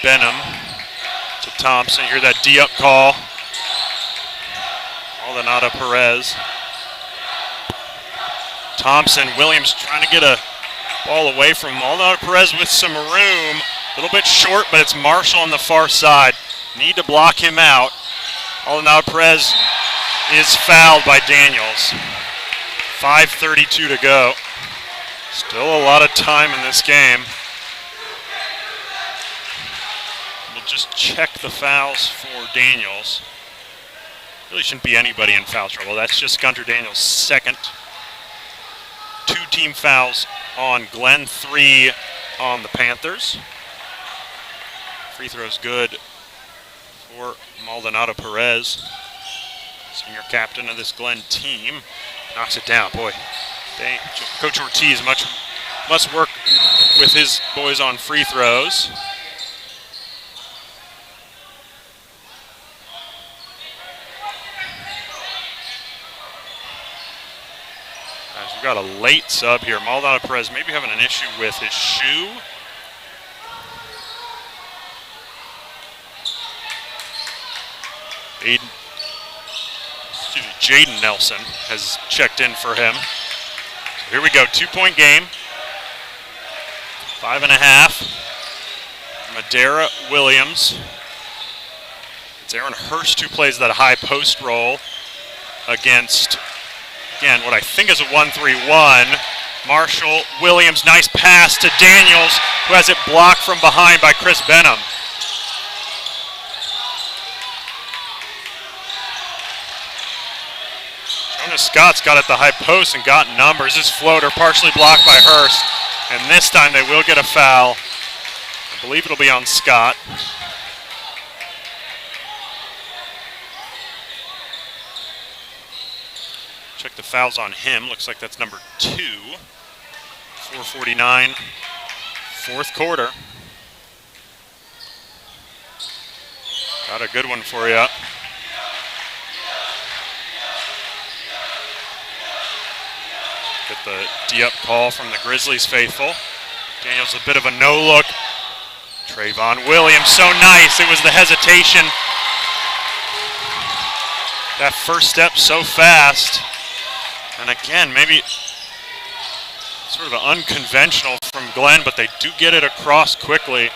Benham to Thompson. You hear that D-up call. Maldonado Perez. Thompson, Williams trying to get a ball away from Maldonado Perez with some room. A little bit short, but it's Marshall on the far side. Need to block him out. Maldonado Perez is fouled by Daniels. 5:32 to go. Still a lot of time in this game. We'll just check the fouls for Daniels. Really shouldn't be anybody in foul trouble. That's just Gunter Daniels' second. 2 team fouls on Glenn, 3 on the Panthers. Free throw's good for Maldonado Perez, senior captain of this Glenn team. Knocks it down, boy. Coach Ortiz must work with his boys on free throws. We've got a late sub here. Maldonado Perez maybe having an issue with his shoe. Jaden Nelson has checked in for him. So here we go, 2-point game. 5.5. Madera Williams. It's Aaron Hurst who plays that high post roll against, again, what I think is a 1-3-1. Marshall, Williams, nice pass to Daniels, who has it blocked from behind by Chris Benham. Jonas Scott's got at the high post and got numbers. This floater partially blocked by Hurst, and this time they will get a foul. I believe it'll be on Scott. Check the fouls on him. Looks like that's number 2. 4:49, fourth quarter. Got a good one for you. Get the D-up call from the Grizzlies faithful. Daniels a bit of a no-look. Trayvon Williams, so nice. It was the hesitation. That first step so fast. And again, maybe sort of unconventional from Glenn, but they do get it across quickly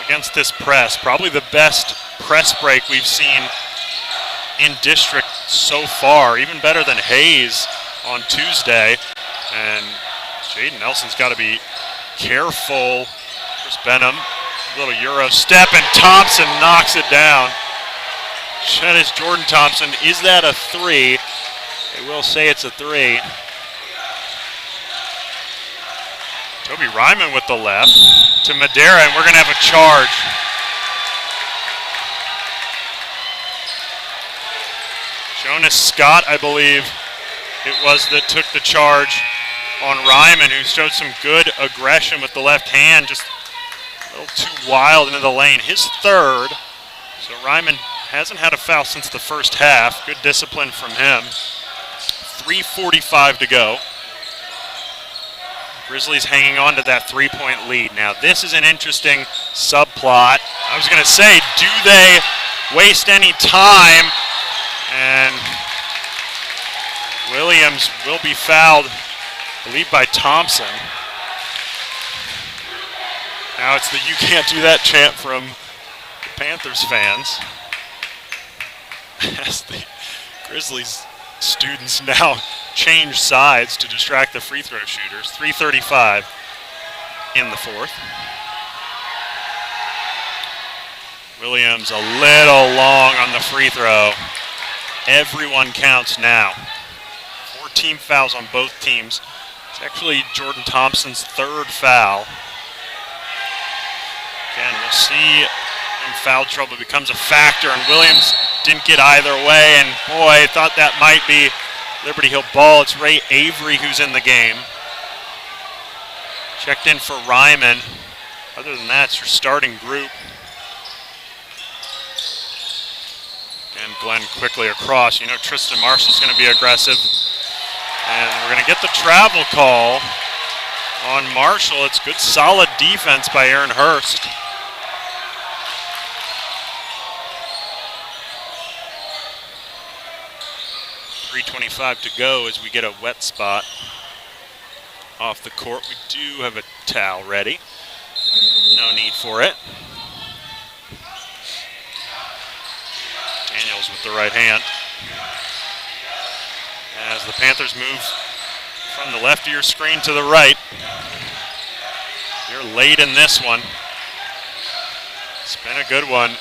against this press. Probably the best press break we've seen in district so far, even better than Hayes on Tuesday. And Jaden Nelson's got to be careful. Chris Benham, a little Euro step, and Thompson knocks it down. That is Jordan Thompson. Is that a 3? They will say it's a 3. Toby Ryman with the left to Madera, and we're going to have a charge. Jonas Scott, I believe it was, that took the charge on Ryman, who showed some good aggression with the left hand, just a little too wild into the lane. His third, so Ryman hasn't had a foul since the first half. Good discipline from him. 3:45 to go. Grizzlies hanging on to that 3-point lead. Now this is an interesting subplot. I was going to say, do they waste any time? And Williams will be fouled, I believe, by Thompson. Now it's the "you can't do that" chant from the Panthers fans, as the Grizzlies students now change sides to distract the free throw shooters. 3:35 in the fourth. Williams a little long on the free throw. Everyone counts now. 4 team fouls on both teams. It's actually Jordan Thompson's third foul. Again, we'll see in foul trouble becomes a factor, and Williams didn't get either way, and boy, thought that might be Liberty Hill ball. It's Ray Avery who's in the game. Checked in for Ryman. Other than that, it's your starting group. And Glenn quickly across. You know Tristan Marshall's going to be aggressive. And we're going to get the travel call on Marshall. It's good solid defense by Aaron Hurst. .325 to go as we get a wet spot off the court. We do have a towel ready. No need for it. Daniels with the right hand. As the Panthers move from the left of your screen to the right. You're late in this one. It's been a good one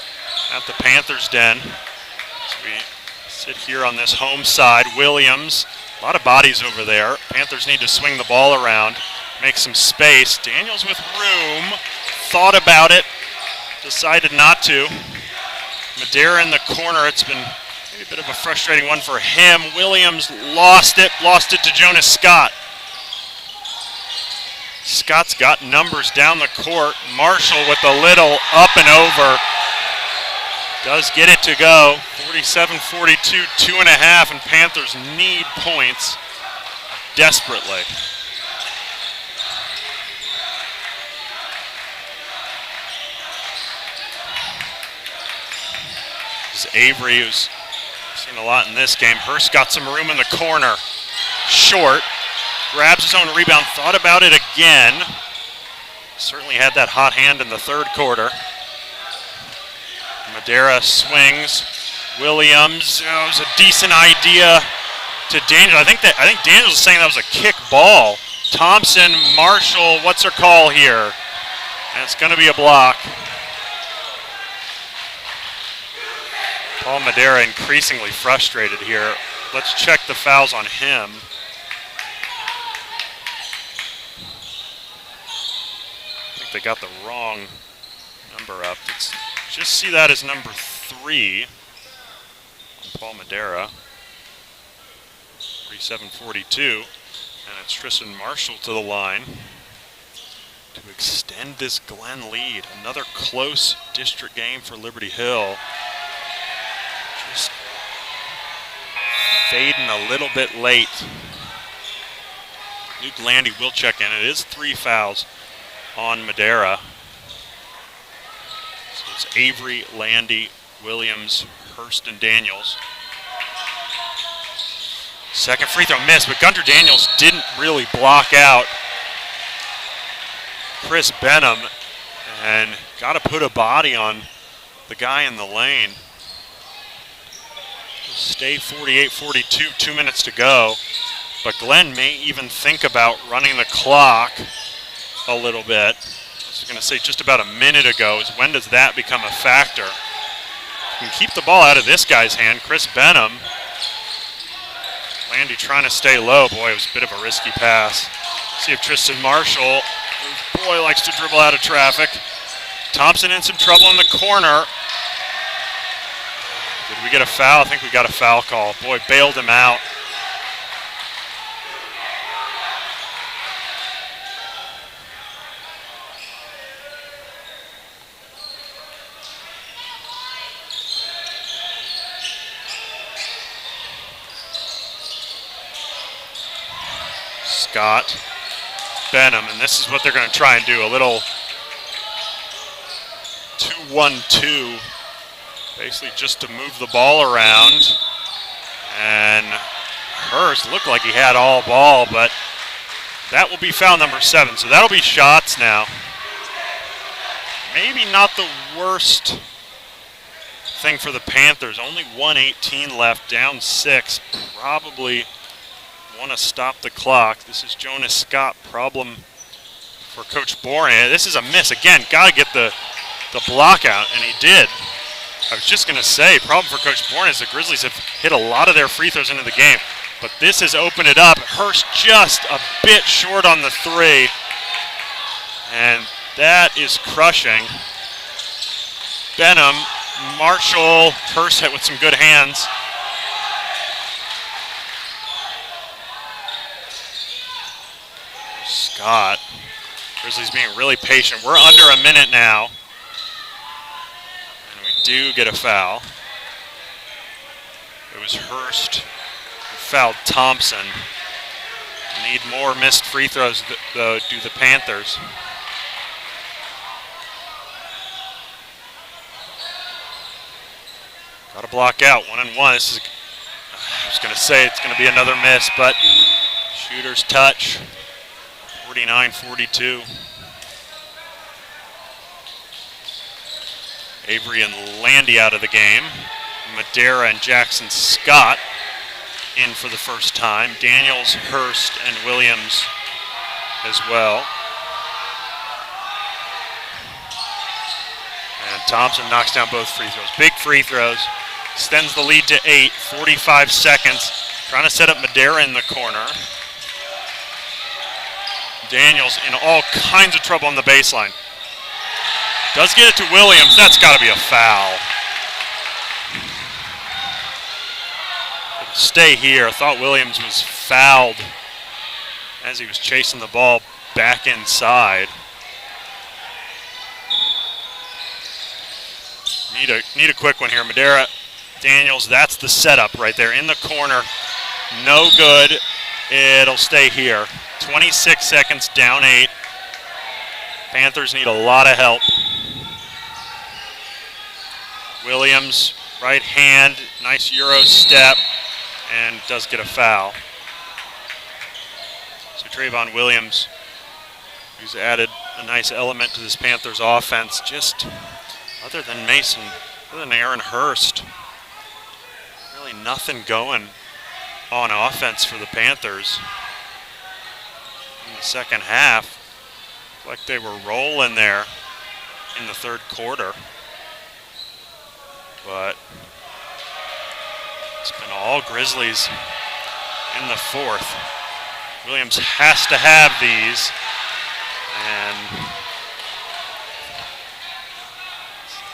at the Panthers' den. As we sit here on this home side. Williams, a lot of bodies over there. Panthers need to swing the ball around, make some space. Daniels with room, thought about it, decided not to. Madera in the corner. It's been maybe a bit of a frustrating one for him. Williams lost it to Jonas Scott. Scott's got numbers down the court. Marshall with a little up and over. Does get it to go. 47-42, 2.5, and Panthers need points desperately. This is Avery, who's seen a lot in this game. Hurst got some room in the corner. Short. Grabs his own rebound. Thought about it again. Certainly had that hot hand in the third quarter. Madera swings. Williams, it was a decent idea to Daniels. I think Daniels is saying that was a kick ball. Thompson, Marshall, what's her call here? And it's going to be a block. Paul Madera increasingly frustrated here. Let's check the fouls on him. I think they got the wrong number up. Just see that as number 3 on Paul Madera. 47-42. And it's Tristan Marshall to the line to extend this Glen lead. Another close district game for Liberty Hill. Just fading a little bit late. Luke Landy will check in. It is 3 fouls on Madera. So it's Avery, Landy, Williams, Hurst, and Daniels. Second free throw missed, but Gunter Daniels didn't really block out Chris Benham and got to put a body on the guy in the lane. Stay 48-42, 2 minutes to go. But Glenn may even think about running the clock a little bit. I was going to say just about a minute ago is when does that become a factor? You can keep the ball out of this guy's hand, Chris Benham. Landy trying to stay low. Boy, it was a bit of a risky pass. See if Tristan Marshall, who, boy, likes to dribble out of traffic. Thompson in some trouble in the corner. Did we get a foul? I think we got a foul call. Boy, bailed him out. Scott, Benham, and this is what they're going to try and do. A little 2-1-2. Basically just to move the ball around. And Hurst looked like he had all ball, but that will be foul number 7. So that'll be shots now. Maybe not the worst thing for the Panthers. Only 1:18 left, down 6. Probably want to stop the clock. This is Jonas Scott. Problem for Coach Bourne. This is a miss. Again, got to get the block out, and he did. I was just going to say, problem for Coach Bourne is the Grizzlies have hit a lot of their free throws into the game, but this has opened it up. Hurst just a bit short on the 3, and that is crushing. Benham, Marshall, Hurst hit with some good hands. shot. Grizzlies being really patient. We're under a minute now. And we do get a foul. It was Hurst who fouled Thompson. Need more missed free throws, though, do the Panthers. Got to block out, 1-and-1. This is, I was going to say it's going to be another miss, but shooter's touch, 49-42. Avery and Landy out of the game. Madera and Jackson Scott in for the first time. Daniels, Hurst, and Williams as well. And Thompson knocks down both free throws. Big free throws. Extends the lead to 8, 45 seconds. Trying to set up Madera in the corner. Daniels in all kinds of trouble on the baseline. Does get it to Williams. That's got to be a foul. It'll stay here. I thought Williams was fouled as he was chasing the ball back inside. Need a quick one here. Madera, Daniels, that's the setup right there in the corner. No good. It'll stay here. 26 seconds, down 8. Panthers need a lot of help. Williams, right hand, nice Euro step, and does get a foul. So Trayvon Williams, who's added a nice element to this Panthers offense, just other than Mason, other than Aaron Hurst, really nothing going on offense for the Panthers in the second half. Like they were rolling there in the third quarter. But it's been all Grizzlies in the fourth. Williams has to have these. And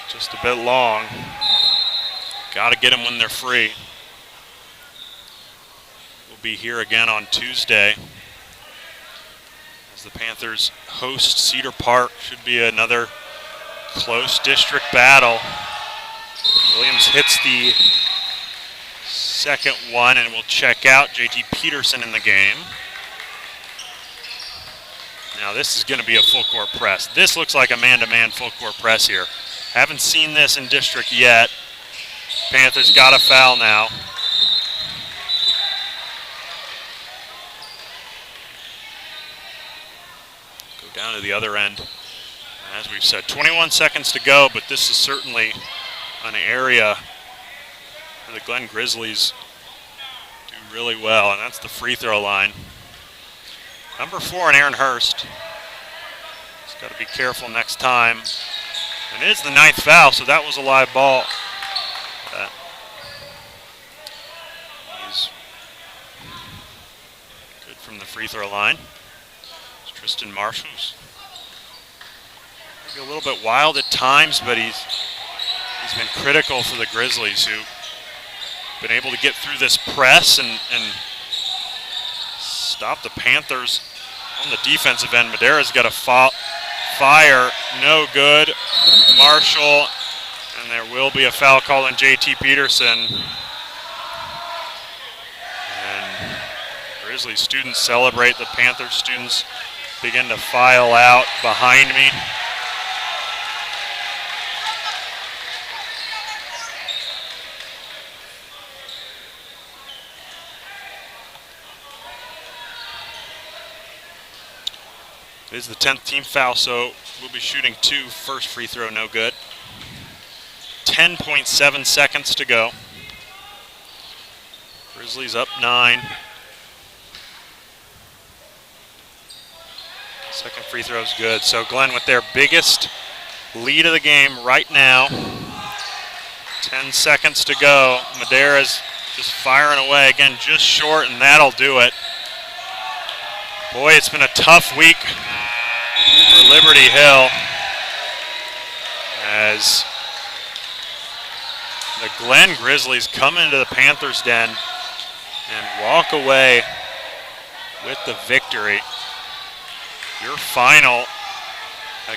just a bit long. Got to get them when they're free. We'll be here again on Tuesday as the Panthers host Cedar Park. Should be another close district battle. Williams hits the second one and will check out. JT Peterson in the game. Now this is going to be a full court press. This looks like a man-to-man full court press here. Haven't seen this in district yet. Panthers got a foul now. Go down to the other end. As we've said, 21 seconds to go, but this is certainly an area where the Glen Grizzlies do really well, and that's the free throw line. Number 4 in Aaron Hurst. He's got to be careful next time. And it is the 9th foul, so that was a live ball. He's good from the free throw line. It's Tristan Marshall's maybe a little bit wild at times, but he's been critical for the Grizzlies, who've been able to get through this press and stop the Panthers on the defensive end. Madera's got a fire, no good. Marshall, and there will be a foul call on JT Peterson. And Grizzly students celebrate. The Panthers students begin to file out behind me. It is the 10th team foul, so we'll be shooting 2. First free throw, no good. 10.7 seconds to go. Grizzlies up 9. Second free throw is good. So Glenn with their biggest lead of the game right now. 10 seconds to go. Madera's just firing away. Again, just short, and that'll do it. Boy, it's been a tough week for Liberty Hill as the Glen Grizzlies come into the Panthers' den and walk away with the victory. Your final,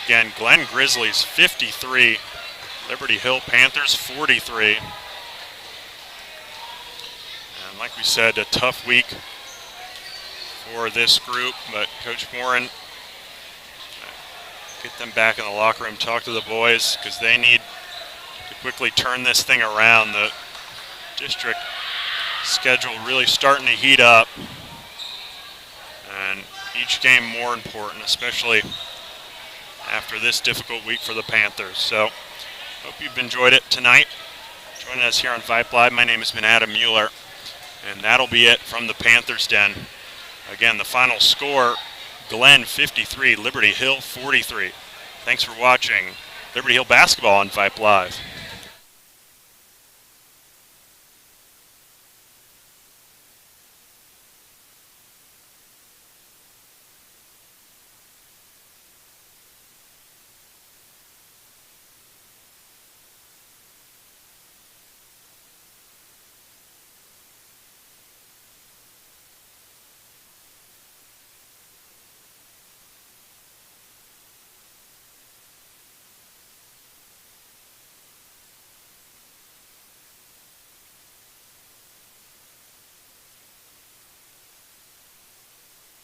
again, Glen Grizzlies 53, Liberty Hill Panthers 43. And like we said, a tough week for this group, but Coach Morin, get them back in the locker room, talk to the boys, because they need to quickly turn this thing around. The district schedule really starting to heat up, and each game more important, especially after this difficult week for the Panthers. So hope you've enjoyed it tonight. Joining us here on Vype Live, my name has been Adam Mueller, and that'll be it from the Panthers Den. Again, the final score, Glen 53, Liberty Hill 43. Thanks for watching Liberty Hill Basketball on Vype Live.